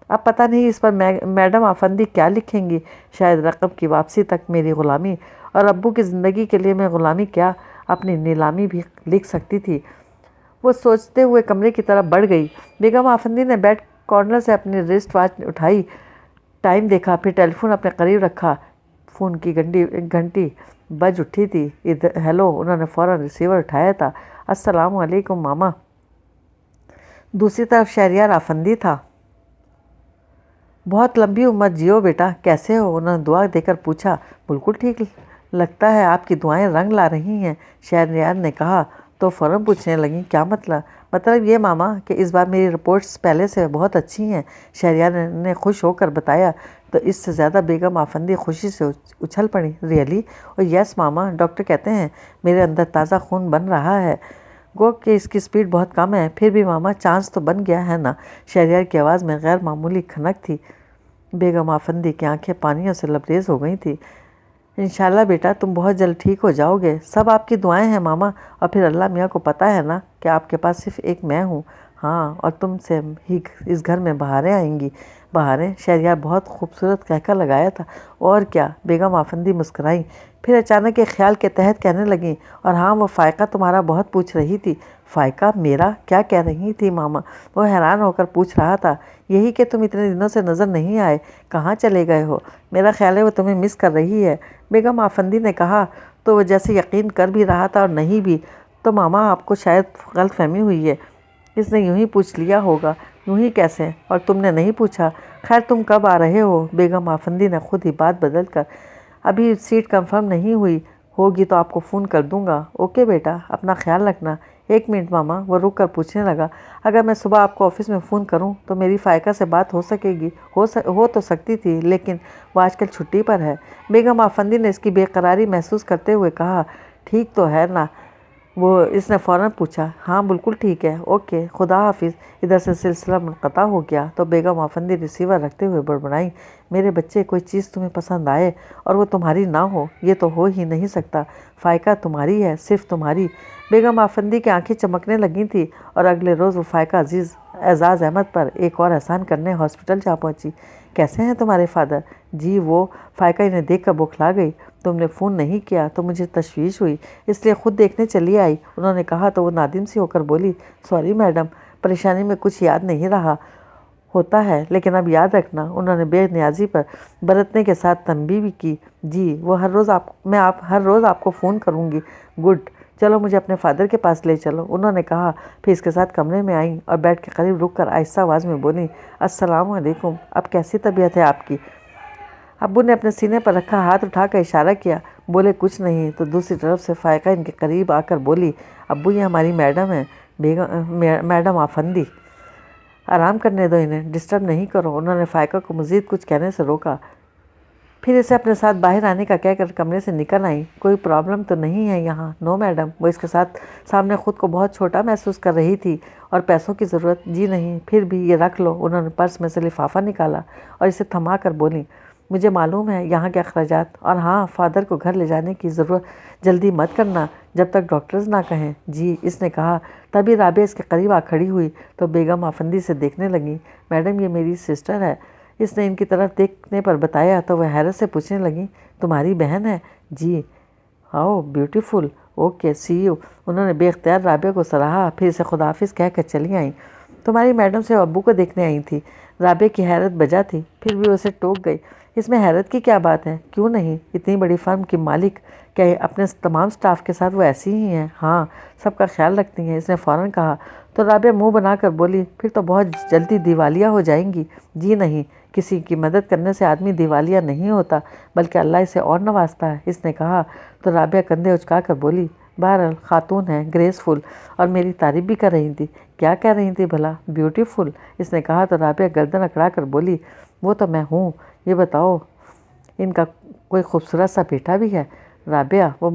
Speaker 1: اب پتہ نہیں اس پر میڈم آفندی کیا لکھیں گی، شاید رقم کی واپسی تک میری غلامی، اور ابو کی زندگی کے لیے میں غلامی کیا اپنی نیلامی بھی لکھ سکتی تھی۔ وہ سوچتے ہوئے کمرے کی طرف بڑھ گئی۔ بیگم آفندی نے بیڈ کارنر سے اپنی رسٹ واچ اٹھائی، ٹائم دیکھا، پھر ٹیلی فون اپنے قریب رکھا۔ فون کی گھنٹی بج اٹھی تھی۔ ہیلو، انہوں نے فوراً ریسیور اٹھایا تھا۔ السلام علیکم ماما۔ دوسری طرف شہریار آفندی تھا۔ بہت لمبی عمر جیو بیٹا، کیسے ہو؟ انہوں نے دعا دے کر پوچھا۔ بالکل ٹھیک، لگتا ہے آپ کی دعائیں رنگ لا رہی ہیں، شہریار نے کہا تو فوراً پوچھنے لگیں، کیا مطلب یہ ماما کہ اس بار میری رپورٹس پہلے سے بہت اچھی ہیں، شہریار نے خوش ہو کر بتایا۔ تو اس سے زیادہ بیگم آفندی خوشی سے اچھل پڑی۔ ریئلی؟ اور یس ماما، ڈاکٹر کہتے ہیں میرے اندر تازہ خون بن رہا ہے، گو کہ اس کی سپیڈ بہت کم ہے، پھر بھی ماما چانس تو بن گیا ہے نا۔ شہریار کی آواز میں غیر معمولی کھنک تھی۔ بیگم آفندی کی آنکھیں پانیوں سے لبریز ہو گئی تھیں۔ انشاءاللہ بیٹا تم بہت جلد ٹھیک ہو جاؤ گے، سب آپ کی دعائیں ہیں ماما، اور پھر اللہ میاں کو پتہ ہے نا کہ آپ کے پاس صرف ایک میں ہوں۔ ہاں، اور تم سے ہی اس گھر میں بہاریں آئیں گی۔ بہاریں؟ شہریار بہت خوبصورت کہکہ لگایا تھا۔ اور کیا؟ بیگم آفندی مسکرائیں، پھر اچانک ایک خیال کے تحت کہنے لگیں، اور ہاں وہ فائقہ تمہارا بہت پوچھ رہی تھی۔ فائقہ میرا؟ کیا کہہ رہی تھی ماما؟ وہ حیران ہو کر پوچھ رہا تھا۔ یہی کہ تم اتنے دنوں سے نظر نہیں آئے، کہاں چلے گئے ہو؟ میرا خیال ہے وہ تمہیں مس کر رہی ہے، بیگم آفندی نے کہا تو وہ جیسے یقین کر بھی رہا تھا اور نہیں بھی۔ تو ماما آپ کو شاید غلط فہمی ہوئی ہے، اس نے یوں ہی پوچھ لیا ہوگا۔ یوں ہی کیسے؟ اور تم نے نہیں پوچھا؟ خیر تم کب آ رہے ہو؟ بیگم آفندی نے خود ہی بات بدل کر، ابھی سیٹ کنفرم نہیں ہوئی، ہوگی تو آپ کو فون کر دوں گا۔ اوکے بیٹا، اپنا خیال رکھنا۔ 1 منٹ ماما، وہ رک کر پوچھنے لگا، اگر میں صبح آپ کو آفس میں فون کروں تو میری فائقہ سے بات ہو سکے گی؟ ہو تو سکتی تھی، لیکن وہ آج کل چھٹی پر ہے۔ بیگم آفندی نے اس کی بے قراری محسوس کرتے ہوئے کہا، ٹھیک تو ہے نا؟ اس نے فوراً پوچھا۔ ہاں بالکل ٹھیک ہے، اوکے خدا حافظ۔ ادھر سے سلسلہ منقطع ہو گیا تو بیگم آفندی ریسیور رکھتے ہوئے بڑبڑائیں، میرے بچے کوئی چیز تمہیں پسند آئے اور وہ تمہاری نہ ہو، یہ تو ہو ہی نہیں سکتا۔ فائقہ تمہاری ہے، صرف تمہاری۔ بیگم آفندی کی آنکھیں چمکنے لگی تھیں، اور اگلے روز وہ فائقہ اعزاز احمد پر ایک اور احسان کرنے ہاسپٹل جا پہنچی۔ کیسے ہیں تمہارے فادر؟ جی وہ، فائقہ انہیں دیکھ کر بوکھلا گئی۔ تم نے فون نہیں کیا تو مجھے تشویش ہوئی، اس لیے خود دیکھنے چلی آئی، انہوں نے کہا تو وہ نادم سی ہو کر بولی، سوری میڈم، پریشانی میں کچھ یاد نہیں رہا ہوتا ہے، لیکن اب یاد رکھنا۔ انہوں نے بے نیازی پر برتنے کے ساتھ تنبیہ بھی کی۔ جی وہ میں ہر روز آپ کو فون کروں گی۔ گڈ، چلو مجھے اپنے فادر کے پاس لے چلو، انہوں نے کہا، پھر اس کے ساتھ کمرے میں آئیں اور بیڈ کے قریب رک کر آہستہ آواز میں بولیں، السلام علیکم، اب کیسی طبیعت ہے آپ کی؟ ابو نے اپنے سینے پر رکھا ہاتھ اٹھا کر اشارہ کیا، بولے کچھ نہیں، تو دوسری طرف سے فائقہ ان کے قریب آ کر بولی، ابو یہ ہماری میڈم ہیں، میڈم آفندی، آرام کرنے دو انہیں، ڈسٹرب نہیں کرو۔ انہوں نے فائقہ کو مزید کچھ کہنے سے روکا، پھر اسے اپنے ساتھ باہر آنے کا کہہ کر کمرے سے نکل آئیں۔ کوئی پرابلم تو نہیں ہے یہاں؟ نو میڈم۔ وہ اس کے سامنے خود کو بہت چھوٹا محسوس کر رہی تھی۔ اور پیسوں کی ضرورت؟ جی نہیں، پھر بھی یہ رکھ لو۔ انہوں نے پرس میں سے لفافہ نکالا اور اسے تھما کر بولیں، مجھے معلوم ہے یہاں کے اخراجات، اور ہاں فادر کو گھر لے جانے کی جلدی مت کرنا جب تک ڈاکٹرز نہ کہیں۔ جی، اس نے کہا۔ تبھی رابعہ اس کے قریب آ کھڑی ہوئی تو بیگم آفندی سے دیکھنے لگیں، میڈم یہ میری سسٹر ہے۔ اس نے ان کی طرف دیکھنے پر بتایا تو وہ حیرت سے پوچھنے لگیں، تمہاری بہن ہے؟ جی۔ How beautiful, okay see you. انہوں نے بے اختیار رابعہ کو سراہا، پھر اسے خداحافظ کہہ کر چلی آئیں۔ تمہاری میڈم سے ابو کو دیکھنے آئی تھی۔ رابعہ کی حیرت بجا تھی، پھر بھی اسے ٹوک گئی، اس میں حیرت کی کیا بات ہے؟ کیوں نہیں؟ اتنی بڑی فرم کی مالک کیا اپنے تمام سٹاف کے ساتھ وہ ایسی ہی ہیں؟ ہاں، سب کا خیال رکھتی ہیں، اس نے فوراً کہا۔ تو رابعہ منہ بنا کر بولی، پھر تو بہت جلدی دیوالیہ ہو جائیں گی۔ جی نہیں، کسی کی مدد کرنے سے آدمی دیوالیہ نہیں ہوتا، بلکہ اللہ اسے اور نوازتا ہے، اس نے کہا۔ تو رابعہ کندھے اچکا کر بولی، بہرحال خاتون ہے، گریسفل، اور میری تعریف بھی کر رہی تھی۔ کیا کہہ رہی تھی بھلا؟ بیوٹیفل، اس نے کہا۔ تو رابعہ گردن اکڑا کر بولی، وہ تو میں ہوں، یہ بتاؤ ان کا کوئی خوبصورت سا بیٹا بھی ہے؟ رابعہ وہ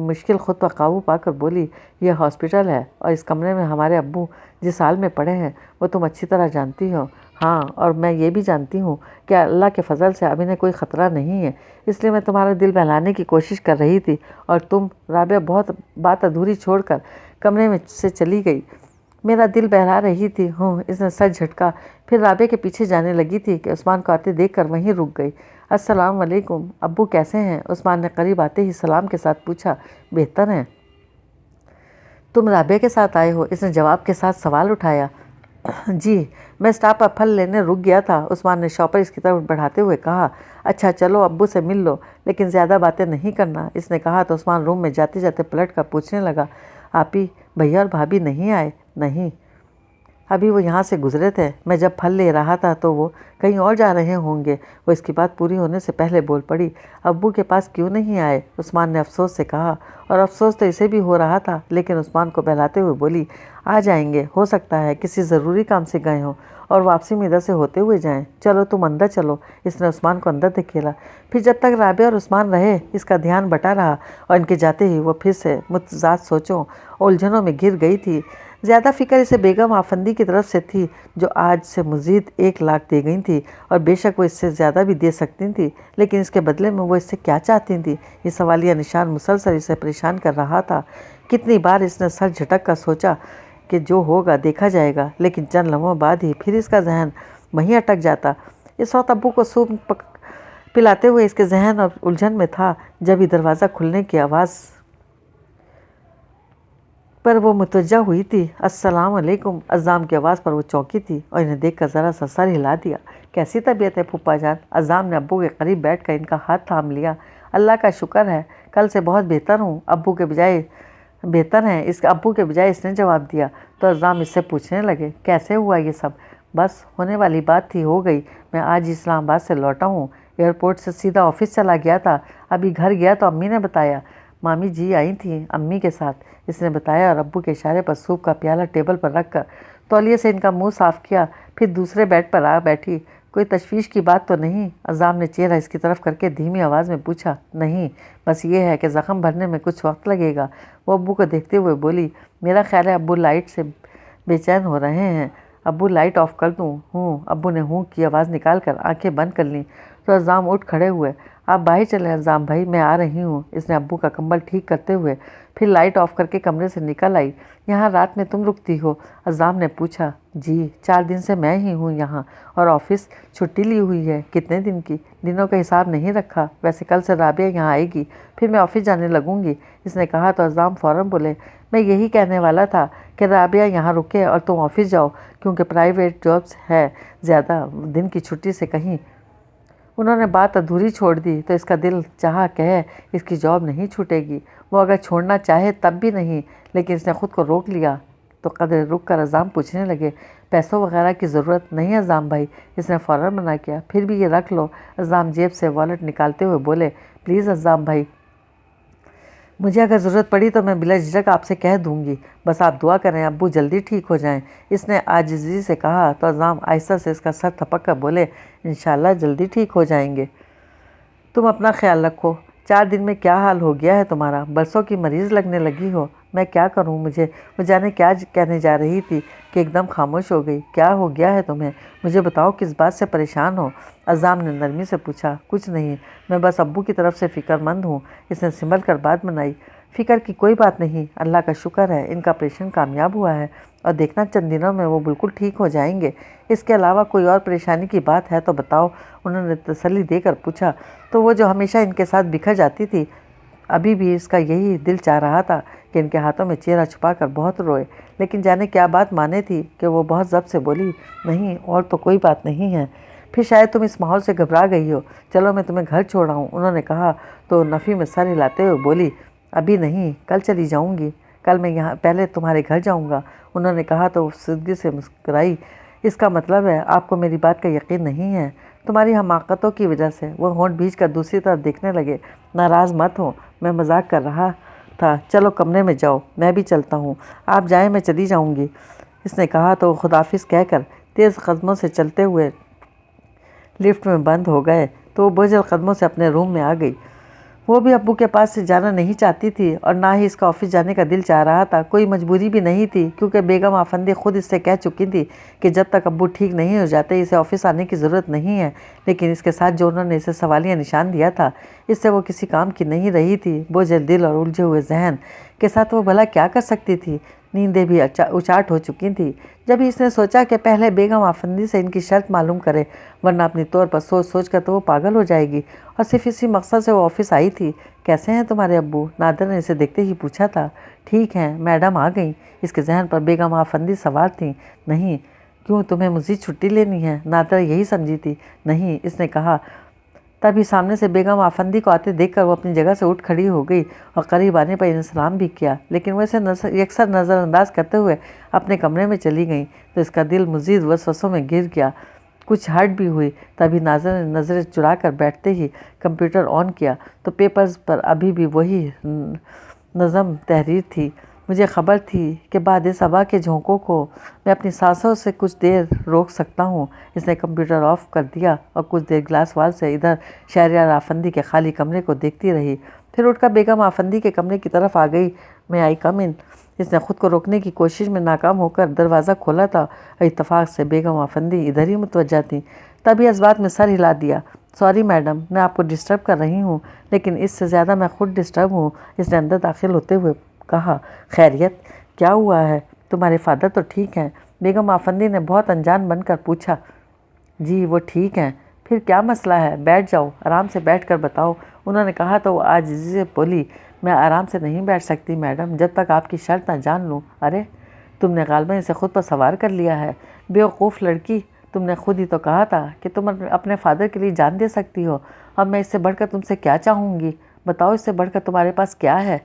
Speaker 1: مشکل خود پر قابو پا کر بولی، یہ ہاسپٹل ہے اور اس کمرے میں ہمارے ابو جس حال میں پڑے ہیں وہ تم اچھی طرح جانتی ہو۔ ہاں، اور میں یہ بھی جانتی ہوں کہ اللہ کے فضل سے اب انہیں کوئی خطرہ نہیں ہے، اس لیے میں تمہارا دل بہلانے کی کوشش کر رہی تھی اور تم… رابعہ بہت بات ادھوری چھوڑ کر کمرے میں سے چلی گئی۔ میرا دل بہلا رہی تھی ہوں، اس نے سر جھٹکا، پھر رابعہ کے پیچھے جانے لگی تھی کہ عثمان کو آتے دیکھ کر وہیں رک گئی۔ السلام علیکم، ابو کیسے ہیں؟ عثمان نے قریب آتے ہی سلام کے ساتھ پوچھا۔ بہتر ہیں۔ تم رابعہ کے ساتھ آئے ہو؟ اس نے جواب کے ساتھ سوال اٹھایا۔ جی، میں اسٹاپ پر پھل لینے رک گیا تھا، عثمان نے شاپر اس کی طرف بڑھاتے ہوئے کہا۔ اچھا چلو ابو سے مل لو، لیکن زیادہ باتیں نہیں کرنا، اس نے کہا۔ تو عثمان روم میں جاتے جاتے پلٹ کر پوچھنے لگا، آپی، بھیا اور بھابھی نہیں آئے؟ نہیں، ابھی وہ یہاں سے گزرے تھے، میں جب پھل لے رہا تھا تو وہ کہیں اور جا رہے ہوں گے۔ وہ اس کی بات پوری ہونے سے پہلے بول پڑی، ابو کے پاس کیوں نہیں آئے؟ عثمان نے افسوس سے کہا، اور افسوس تو اسے بھی ہو رہا تھا، لیکن عثمان کو بہلاتے ہوئے بولی، آ جائیں گے، ہو سکتا ہے کسی ضروری کام سے گئے ہوں اور واپسی میں ادھر سے ہوتے ہوئے جائیں۔ چلو تم اندر چلو، اس نے عثمان کو اندر دھکیلا۔ پھر جب تک رابعہ اور عثمان رہے اس کا دھیان بٹا رہا اور ان کے جاتے ہی وہ پھر سے متضاد سوچوں اور الجھنوں میں گر گئی تھی۔ زیادہ فکر اسے بیگم آفندی کی طرف سے تھی جو آج سے مزید 1,00,000 دے گئی تھی، اور بے شک وہ اس سے زیادہ بھی دے سکتی تھی، لیکن اس کے بدلے میں وہ اس سے کیا چاہتی تھی؟ یہ سوالیہ نشان مسلسل اسے پریشان کر رہا تھا۔ کتنی بار اس نے سر جھٹک کر سوچا کہ جو ہوگا دیکھا جائے گا، لیکن چند لمحوں بعد ہی پھر اس کا ذہن وہیں اٹک جاتا۔ اس وقت ابو کو سوپ پلاتے ہوئے اس کے ذہن اور الجھن میں تھا جب ہی دروازہ کھلنے کی آواز پر وہ متوجہ ہوئی تھی۔ السلام علیکم، اذان کی آواز پر وہ چونکی تھی اور انہیں دیکھ کر ذرا سا سر ہلا دیا۔ کیسی طبیعت ہے پھوپھا جان؟ اذان نے ابو کے قریب بیٹھ کر ان کا ہاتھ تھام لیا۔ اللہ کا شکر ہے، کل سے بہت بہتر ہوں، ابو کے بجائے اس نے جواب دیا۔ تو اذان اس سے پوچھنے لگے، کیسے ہوا یہ سب؟ بس ہونے والی بات تھی، ہو گئی۔ میں آج اسلام آباد سے لوٹا ہوں، ایئرپورٹ سے سیدھا آفس چلا گیا تھا، ابھی گھر گیا تو امی نے بتایا، مامی جی آئی تھیں امی کے ساتھ، اس نے بتایا، اور ابو کے اشارے پر سوپ کا پیالہ ٹیبل پر رکھ کر تولیے سے ان کا منہ صاف کیا، پھر دوسرے بیڈ پر آ بیٹھی۔ کوئی تشویش کی بات تو نہیں؟ اذان نے چہرہ اس کی طرف کر کے دھیمی آواز میں پوچھا۔ نہیں، بس یہ ہے کہ زخم بھرنے میں کچھ وقت لگے گا، وہ ابو کو دیکھتے ہوئے بولی۔ میرا خیال ہے ابو لائٹ سے بے چین ہو رہے ہیں، ابو لائٹ آف کر دوں؟ ہوں، ابو نے ہوں کی آواز نکال کر آنکھیں بند کر لیں۔ تو اذان اٹھ کھڑے ہوئے۔ آپ باہر چلیں اذان بھائی، میں آ رہی ہوں، اس نے ابو کا کمبل ٹھیک کرتے ہوئے پھر لائٹ آف کر کے کمرے سے نکل آئی۔ یہاں رات میں تم رکتی ہو؟ اذان نے پوچھا۔ جی، 4 دن سے میں ہی ہوں یہاں، اور آفس چھٹی لی ہوئی ہے۔ کتنے دن کی؟ دنوں کا حساب نہیں رکھا، ویسے کل سے رابعہ یہاں آئے گی، پھر میں آفس جانے لگوں گی، اس نے کہا۔ تو اذان فوراً بولے، میں یہی کہنے والا تھا کہ رابعہ یہاں رکے اور تم آفس جاؤ، کیونکہ پرائیویٹ جابس ہے، زیادہ دن کی چھٹی سے کہیں۔ انہوں نے بات ادھوری چھوڑ دی تو اس کا دل چاہا کہ اس کی جاب نہیں چھوٹے گی، وہ اگر چھوڑنا چاہے تب بھی نہیں، لیکن اس نے خود کو روک لیا۔ تو قدرے رک کر اذان پوچھنے لگے، پیسوں وغیرہ کی ضرورت نہیں اذان بھائی، اس نے فوراً منع کیا۔ پھر بھی یہ رکھ لو، اذان جیب سے والیٹ نکالتے ہوئے بولے۔ پلیز اذان بھائی، مجھے اگر ضرورت پڑی تو میں بلا جھجک آپ سے کہہ دوں گی، بس آپ دعا کریں ابو جلدی ٹھیک ہو جائیں، اس نے عاجزی سے کہا۔ تو اذان آہستہ سے اس کا سر تھپک کر بولے، انشاءاللہ جلدی ٹھیک ہو جائیں گے۔ تم اپنا خیال رکھو۔ 4 دن میں کیا حال ہو گیا ہے تمہارا؟ برسوں کی مریض لگنے لگی ہو۔ میں کیا کروں، وہ جانے کیا کہنے جا رہی تھی کہ ایک دم خاموش ہو گئی۔ کیا ہو گیا ہے تمہیں؟ مجھے بتاؤ، کس بات سے پریشان ہو؟ اذان نے نرمی سے پوچھا۔ کچھ نہیں، میں بس ابو کی طرف سے فکر مند ہوں، اس نے سنبھل کر بات بنائی۔ فکر کی کوئی بات نہیں، اللہ کا شکر ہے ان کا آپریشن کامیاب ہوا ہے، اور دیکھنا چند دنوں میں وہ بالکل ٹھیک ہو جائیں گے۔ اس کے علاوہ کوئی اور پریشانی کی بات ہے تو بتاؤ، انہوں نے تسلی دے کر پوچھا۔ تو وہ جو ہمیشہ ان کے ساتھ بکھر جاتی تھی، ابھی بھی اس کا یہی دل چاہ رہا تھا کہ ان کے ہاتھوں میں چہرہ چھپا کر بہت روئے، لیکن جانے کیا بات مانے تھی کہ وہ بہت ضبط سے بولی، نہیں اور تو کوئی بات نہیں ہے۔ پھر شاید تم اس ماحول سے گھبرا گئی ہو، چلو میں تمہیں گھر چھوڑ آؤں، انہوں نے کہا تو نفی میں سر ہلاتے ہوئے بولی، ابھی نہیں، کل چلی جاؤں گی، کل میں یہاں پہلے تمہارے گھر جاؤں گا، انہوں نے کہا تو سادگی سے مسکرائی۔ اس کا مطلب ہے آپ کو میری بات کا یقین نہیں ہے؟ تمہاری حماقتوں کی وجہ سے۔ وہ ہونٹ بھیج کر دوسری طرف دیکھنے لگے۔ ناراض مت ہو، میں مذاق کر رہا تھا، چلو کمرے میں جاؤ، میں بھی چلتا ہوں، آپ جائیں میں چلی جاؤں گی، اس نے کہا تو خداحافظ کہہ کر تیز قدموں سے چلتے ہوئے لفٹ میں بند ہو گئے تو وہ بوجھل قدموں سے اپنے روم میں آ گئی۔ وہ بھی ابو کے پاس سے جانا نہیں چاہتی تھی اور نہ ہی اس کا آفس جانے کا دل چاہ رہا تھا۔ کوئی مجبوری بھی نہیں تھی کیونکہ بیگم آفندی خود اس سے کہہ چکی تھی کہ جب تک ابو ٹھیک نہیں ہو جاتے اسے آفس آنے کی ضرورت نہیں ہے، لیکن اس کے ساتھ جو انہوں نے اسے سوالیہ نشان دیا تھا اس سے وہ کسی کام کی نہیں رہی تھی۔ بوجھل دل اور الجھے ہوئے ذہن کے ساتھ وہ بھلا کیا کر سکتی تھی؟ نیندیں بھی اچاٹ ہو چکی تھیں جب ہی اس نے سوچا کہ پہلے بیگم آفندی سے ان کی شرط معلوم کرے، ورنہ اپنی طور پر سوچ سوچ کر تو وہ پاگل ہو جائے گی، اور صرف اسی مقصد سے وہ آفس آئی تھی۔ کیسے ہیں تمہارے ابو؟ نادر نے اسے دیکھتے ہی پوچھا تھا۔ ٹھیک ہیں، میڈم آ گئیں۔ اس کے ذہن پر بیگم آفندی سوار تھیں۔ نہیں، کیوں تمہیں مزید چھٹی لینی ہے؟ نادر یہی سمجھی تھی۔ نہیں، اس نے کہا۔ تبھی سامنے سے بیگم آفندی کو آتے دیکھ کر وہ اپنی جگہ سے اٹھ کھڑی ہو گئی اور قریب آنے پر انہیں سلام بھی کیا، لیکن وہ اسے یکسر نظر انداز کرتے ہوئے اپنے کمرے میں چلی گئیں تو اس کا دل مزید وسوسوں میں گر گیا۔ کچھ ہرٹ بھی ہوئی۔ تبھی ناظر نے نظریں چرا کر بیٹھتے ہی کمپیوٹر آن کیا تو پیپرز پر ابھی بھی وہی نظم تحریر تھی۔ مجھے خبر تھی کہ بعد اس ہوا کے جھونکوں کو میں اپنی سانسوں سے کچھ دیر روک سکتا ہوں۔ اس نے کمپیوٹر آف کر دیا اور کچھ دیر گلاس وال سے ادھر شہریار آفندی کے خالی کمرے کو دیکھتی رہی، پھر اٹھ کر بیگم آفندی کے کمرے کی طرف آ گئی۔ میں آئی کم ان؟ اس نے خود کو روکنے کی کوشش میں ناکام ہو کر دروازہ کھولا تھا اور اتفاق سے بیگم آفندی ادھر ہی متوجہ تھیں۔ تبھی اس بات میں سر ہلا دیا۔ سوری میڈم، میں آپ کو ڈسٹرب کر رہی ہوں، لیکن اس سے زیادہ میں خود ڈسٹرب ہوں، اس نے اندر داخل ہوتے ہوئے کہا۔ خیریت؟ کیا ہوا ہے؟ تمہارے فادر تو ٹھیک ہیں؟ بیگم آفندی نے بہت انجان بن کر پوچھا۔ جی وہ ٹھیک ہیں۔ پھر کیا مسئلہ ہے؟ بیٹھ جاؤ، آرام سے بیٹھ کر بتاؤ، انہوں نے کہا تو وہ عاجزی سے بولی۔ میں آرام سے نہیں بیٹھ سکتی میڈم جب تک آپ کی شرط نہ جان لوں۔ ارے تم نے غالباً اسے خود پر سوار کر لیا ہے، بیوقوف لڑکی، تم نے خود ہی تو کہا تھا کہ تم اپنے فادر کے لیے جان دے سکتی ہو، اب میں اس سے بڑھ کر تم سے کیا چاہوں گی؟ بتاؤ اس سے بڑھ کر تمہارے پاس کیا ہے؟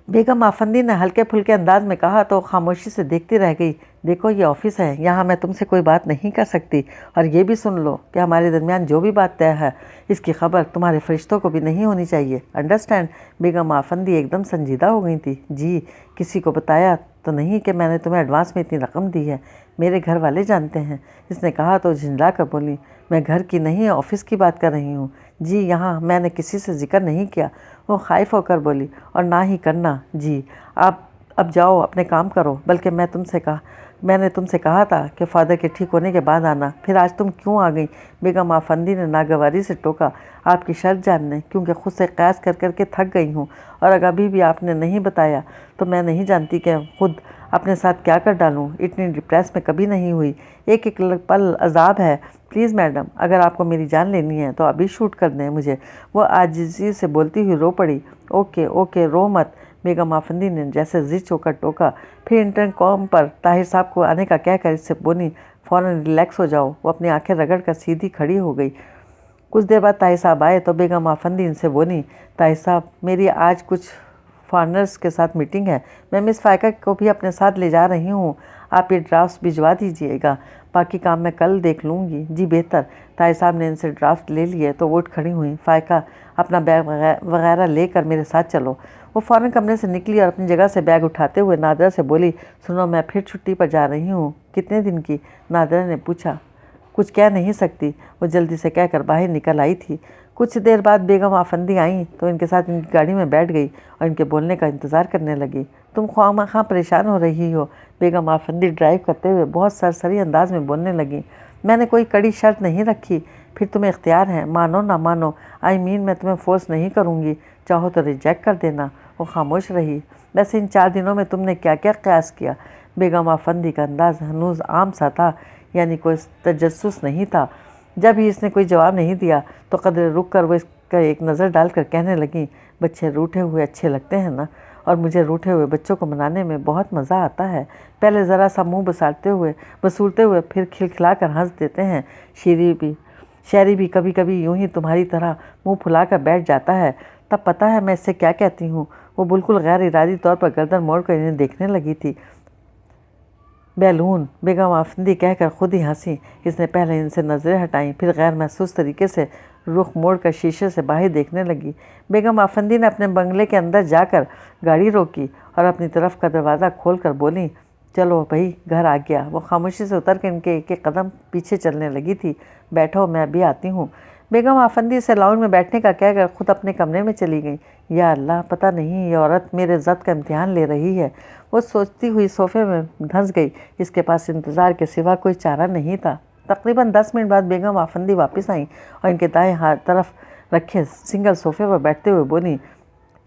Speaker 1: بیگم آفندی نے ہلکے پھلکے انداز میں کہا تو خاموشی سے دیکھتی رہ گئی۔ دیکھو یہ آفس ہے، یہاں میں تم سے کوئی بات نہیں کر سکتی، اور یہ بھی سن لو کہ ہمارے درمیان جو بھی بات طے ہے اس کی خبر تمہارے فرشتوں کو بھی نہیں ہونی چاہیے، انڈرسٹینڈ؟ بیگم آفندی ایک دم سنجیدہ ہو گئی تھی۔ جی، کسی کو بتایا تو نہیں کہ میں نے تمہیں ایڈوانس میں اتنی رقم دی ہے؟ میرے گھر والے جانتے ہیں، اس نے کہا تو جھنجلا کر بولی۔ میں گھر کی نہیں آفس کی بات کر رہی ہوں۔ جی یہاں میں نے کسی سے ذکر نہیں کیا، وہ خائف ہو کر بولی، اور نہ ہی کرنا۔ جی اب جاؤ اپنے کام کرو، بلکہ میں نے تم سے کہا تھا کہ فادر کے ٹھیک ہونے کے بعد آنا، پھر آج تم کیوں آ گئی؟ بیگم آفندی نے ناگواری سے ٹوکا۔ آپ کی شرط جاننے، کیونکہ خود سے قیاس کر کر کے تھک گئی ہوں، اور اگر ابھی بھی آپ نے نہیں بتایا تو میں نہیں جانتی کہ خود اپنے ساتھ کیا کر ڈالوں۔ اتنی ڈپریس میں کبھی نہیں ہوئی، ایک ایک پل عذاب ہے۔ پلیز میڈم، اگر آپ کو میری جان لینی ہے تو ابھی شوٹ کر دیں مجھے، وہ عاجزی سے بولتی ہوئی رو پڑی۔ اوکے رو مت، بیگم آفندی نے جیسے زچ ہو کر ٹوکا، پھر انٹر کام پر طاہر صاحب کو آنے کا کہہ کر اس سے بولی، فوراً ریلیکس ہو جاؤ۔ وہ اپنی آنکھیں رگڑ کر سیدھی کھڑی ہو گئی۔ کچھ دیر بعد طاہر صاحب آئے تو بیگم آفندی ان سے بولی، طاہر صاحب میری آج کچھ فارنرز کے ساتھ میٹنگ ہے، میں مس فائقہ کو بھی اپنے ساتھ لے جا رہی ہوں، آپ یہ ڈرافٹس بھجوا دیجیے گا، باقی کام میں کل دیکھ لوں گی۔ جی بہتر۔ طاہر صاحب نے ان سے ڈرافٹ لے لیے تو وہ اٹھ کھڑی ہوئیں۔ فائقہ اپنا بیگ وغیرہ لے کر میرے ساتھ چلو۔ وہ فوراً کمرے سے نکلی اور اپنی جگہ سے بیگ اٹھاتے ہوئے نادرہ سے بولی، سنو میں پھر چھٹی پر جا رہی ہوں۔ کتنے دن کی؟ نادرہ نے پوچھا۔ کچھ کہہ نہیں سکتی، وہ جلدی سے کہہ کر باہر نکل آئی تھی۔ کچھ دیر بعد بیگم آفندی آئیں تو ان کے ساتھ ان کی گاڑی میں بیٹھ گئی اور ان کے بولنے کا انتظار کرنے لگی۔ تم خواہ پریشان ہو رہی ہو، بیگم آفندی ڈرائیو کرتے ہوئے بہت سرسری انداز میں بولنے لگیں۔ میں نے کوئی کڑی شرط نہیں رکھی، پھر تمہیں اختیار ہے، مانو نہ مانو، میں تمہیں فورس نہیں کروں گی، چاہو تو ریجیکٹ کر دینا۔ وہ خاموش رہی۔ ویسے ان 4 دنوں میں تم نے کیا کیا قیاس کیا؟ بیگم آفندی کا انداز ہنوز عام سا تھا، یعنی کوئی تجسس نہیں تھا۔ جب ہی اس نے کوئی جواب نہیں دیا تو قدرے رک کر وہ اس کا ایک نظر ڈال کر کہنے لگیں، بچے روٹھے ہوئے اچھے لگتے ہیں نا، اور مجھے روٹھے ہوئے بچوں کو منانے میں بہت مزہ آتا ہے۔ پہلے ذرا سا منہ بسولتے ہوئے پھر کھلکھلا کر ہنس دیتے ہیں۔ شہری بھی کبھی کبھی یوں ہی تمہاری طرح منہ پھلا کر بیٹھ جاتا ہے۔ تب پتہ ہے میں اس سے کیا کہتی ہوں؟ وہ بالکل غیر ارادی طور پر گردن موڑ کر انہیں دیکھنے لگی تھی۔ بیلون، بیگم آفندی کہہ کر خود ہی ہنسی۔ اس نے پہلے ان سے نظریں ہٹائیں، پھر غیر محسوس طریقے سے رخ موڑ کر شیشے سے باہر دیکھنے لگی۔ بیگم آفندی نے اپنے بنگلے کے اندر جا کر گاڑی روکی اور اپنی طرف کا دروازہ کھول کر بولی، چلو بھائی گھر آ گیا۔ وہ خاموشی سے اتر کر ان کے ایک ایک قدم پیچھے چلنے لگی تھی۔ بیٹھو، میں ابھی آتی ہوں۔ بیگم آفندی سے لاؤنج میں بیٹھنے کا کہہ کر خود اپنے کمرے میں چلی گئیں۔ یا اللہ، پتہ نہیں یہ عورت میرے ضبط کا امتحان لے رہی ہے۔ وہ سوچتی ہوئی صوفے میں دھنس گئی۔ اس کے پاس انتظار کے سوا کوئی چارہ نہیں تھا۔ تقریباً 10 منٹ بعد بیگم آفندی واپس آئیں اور ان کے دائیں ہاتھ طرف رکھے سنگل صوفے پر بیٹھتے ہوئے بولیں،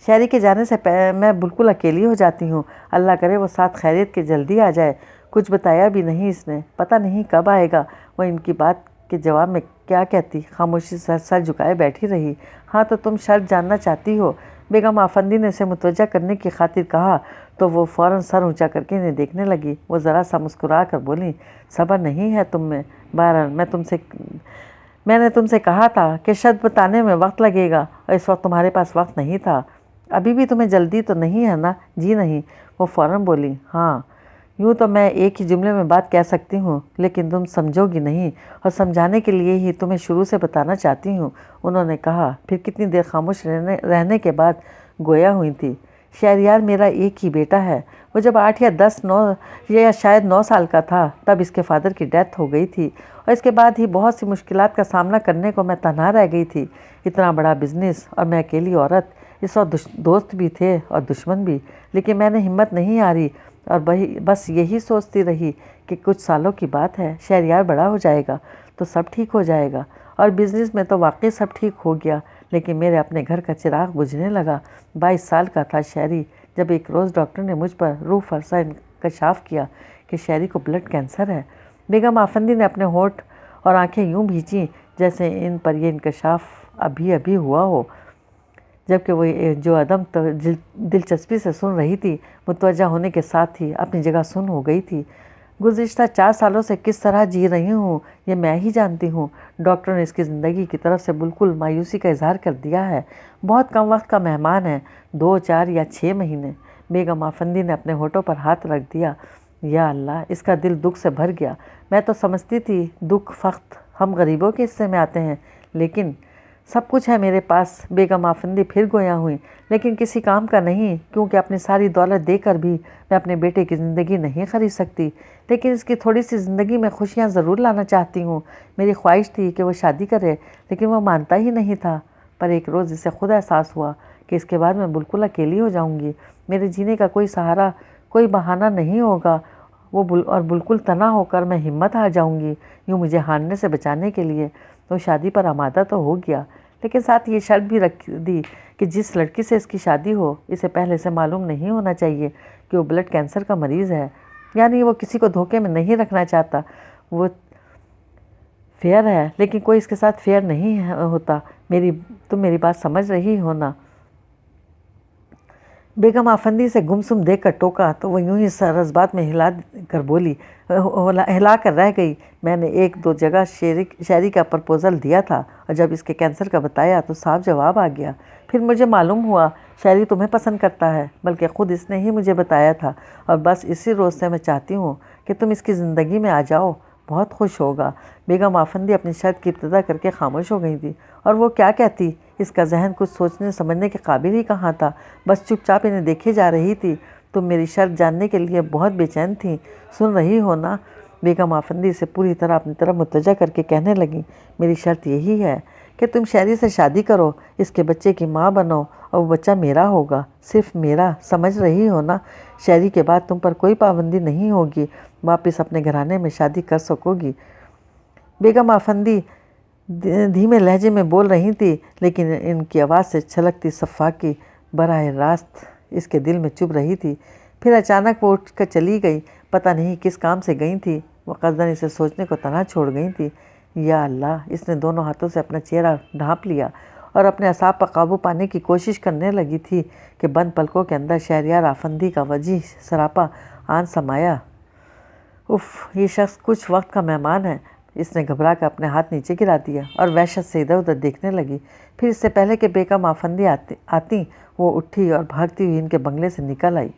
Speaker 1: شہری کے جانے سے میں بالکل اکیلی ہو جاتی ہوں۔ اللہ کرے وہ ساتھ خیریت کے جلدی آ جائے۔ کچھ بتایا بھی نہیں اس نے، پتہ نہیں کب آئے گا۔ وہ ان کی بات کے جواب میں کیا کہتی، خاموشی سے سر جھکائے بیٹھی رہی۔ ہاں تو تم شرط جاننا چاہتی ہو؟ بیگم آفندی نے اسے متوجہ کرنے کی خاطر کہا تو وہ فوراً سر اونچا کر کے انہیں دیکھنے لگی۔ وہ ذرا سا مسکرا کر بولیں، صبر نہیں ہے تم میں؟ بہرحال میں نے تم سے کہا تھا کہ شرط بتانے میں وقت لگے گا، اور اس وقت تمہارے پاس وقت نہیں تھا۔ ابھی بھی تمہیں جلدی تو نہیں ہے نا؟ جی نہیں۔ وہ فوراً بولی، ہاں یوں تو میں ایک ہی جملے میں بات کہہ سکتی ہوں، لیکن تم سمجھو گی نہیں، اور سمجھانے کے لیے ہی تمہیں شروع سے بتانا چاہتی ہوں، انہوں نے کہا۔ پھر کتنی دیر خاموش رہنے کے بعد گویا ہوئی تھی، شہریار میرا ایک ہی بیٹا ہے۔ وہ جب 8 یا 10 یا شاید 9 سال کا تھا تب اس کے فادر کی ڈیتھ ہو گئی تھی، اور اس کے بعد ہی بہت سی مشکلات کا سامنا کرنے کو میں تنہا رہ گئی تھی۔ اتنا بڑا بزنس اور میں اکیلی عورت، اس وقت دوست بھی تھے اور دشمن بھی، لیکن میں نے ہمت نہیں ہاری اور بس یہی سوچتی رہی کہ کچھ سالوں کی بات ہے، شہریار بڑا ہو جائے گا تو سب ٹھیک ہو جائے گا۔ اور بزنس میں تو واقعی سب ٹھیک ہو گیا، لیکن میرے اپنے گھر کا چراغ بجھنے لگا۔ 22 سال کا تھا شہری جب ایک روز ڈاکٹر نے مجھ پر روح فرسا انکشاف کیا کہ شہری کو بلڈ کینسر ہے۔ بیگم آفندی نے اپنے ہونٹ اور آنکھیں یوں بھینچیں جیسے ان پر یہ انکشاف ابھی ہوا ہو، جبکہ وہ جو عدم دلچسپی سے سن رہی تھی، متوجہ ہونے کے ساتھ ہی اپنی جگہ سن ہو گئی تھی۔ گزشتہ 4 سالوں سے کس طرح جی رہی ہوں یہ میں ہی جانتی ہوں۔ ڈاکٹر نے اس کی زندگی کی طرف سے بالکل مایوسی کا اظہار کر دیا ہے۔ بہت کم وقت کا مہمان ہے، 2، 4 یا 6 مہینے۔ بیگم آفندی نے اپنے ہونٹوں پر ہاتھ رکھ دیا۔ یا اللہ، اس کا دل دکھ سے بھر گیا۔ میں تو سمجھتی تھی دکھ فقط ہم غریبوں کے حصے میں آتے ہیں، لیکن سب کچھ ہے میرے پاس۔ بیگم آفندی پھر گویا ہوئی، لیکن کسی کام کا نہیں، کیونکہ اپنی ساری دولت دے کر بھی میں اپنے بیٹے کی زندگی نہیں خرید سکتی، لیکن اس کی تھوڑی سی زندگی میں خوشیاں ضرور لانا چاہتی ہوں۔ میری خواہش تھی کہ وہ شادی کرے، لیکن وہ مانتا ہی نہیں تھا۔ پر ایک روز اسے خود احساس ہوا کہ اس کے بعد میں بالکل اکیلی ہو جاؤں گی، میرے جینے کا کوئی سہارا، کوئی بہانہ نہیں ہوگا، اور بالکل تنہا ہو کر میں ہمت ہار جاؤں گی۔ یوں مجھے ہارنے سے بچانے کے لیے وہ شادی پر آمادہ تو ہو گیا، لیکن ساتھ یہ شرط بھی رکھ دی کہ جس لڑکی سے اس کی شادی ہو، اسے پہلے سے معلوم نہیں ہونا چاہیے کہ وہ بلڈ کینسر کا مریض ہے۔ یعنی وہ کسی کو دھوکے میں نہیں رکھنا چاہتا۔ وہ فیئر ہے، لیکن کوئی اس کے ساتھ فیئر نہیں ہوتا۔ تم میری بات سمجھ رہی ہو نا؟ بیگم آفندی سے گمسم دیکھ کر ٹوکا تو وہ یوں ہی سر جذبات میں ہلا کر رہ گئی۔ میں نے 1-2 جگہ شہری کا پرپوزل دیا تھا، اور جب اس کے کینسر کا بتایا تو صاف جواب آ گیا۔ پھر مجھے معلوم ہوا شہری تمہیں پسند کرتا ہے، بلکہ خود اس نے ہی مجھے بتایا تھا، اور بس اسی روز سے میں چاہتی ہوں کہ تم اس کی زندگی میں آ جاؤ، بہت خوش ہوگا۔ بیگم آفندی اپنی شرط کی ابتدا کر کے خاموش ہو گئی تھی، اور وہ کیا کہتی؟ اس کا ذہن کچھ سوچنے سمجھنے کے قابل ہی کہاں تھا، بس چپ چاپ انہیں دیکھے جا رہی تھی۔ تم میری شرط جاننے کے لیے بہت بے چین تھی، سن رہی ہو نا؟ بیگم آفندی سے پوری طرح اپنی طرف متوجہ کر کے کہنے لگیں، میری شرط یہی ہے کہ تم شہری سے شادی کرو، اس کے بچے کی ماں بنو، اور وہ بچہ میرا ہوگا، صرف میرا، سمجھ رہی ہو نا؟ شہری کے بعد تم پر کوئی پابندی نہیں ہوگی، واپس اپنے گھرانے میں شادی کر سکو گی۔ بیگم آفندی دھیمے لہجے میں بول رہی تھی، لیکن ان کی آواز سے چھلکتی صفاقی براہ راست اس کے دل میں چبھ رہی تھی۔ پھر اچانک وہ اٹھ کر چلی گئی، پتہ نہیں کس کام سے گئی تھی۔ وہ قصداً اسے سوچنے کو تنہا چھوڑ گئی تھی۔ یا اللہ، اس نے دونوں ہاتھوں سے اپنا چہرہ ڈھانپ لیا اور اپنے اعصاب پر قابو پانے کی کوشش کرنے لگی تھی کہ بند پلکوں کے اندر شہریار آفندی کا وجیح سراپا آن سمایا۔ اف، یہ شخص کچھ وقت کا مہمان ہے۔ اس نے گھبرا کر اپنے ہاتھ نیچے گرا دیا اور وحشت سے ادھر ادھر دیکھنے لگی۔ پھر اس سے پہلے کہ بیگم آفندی آتی وہ اٹھی اور بھاگتی ہوئی ان کے بنگلے سے نکل آئی۔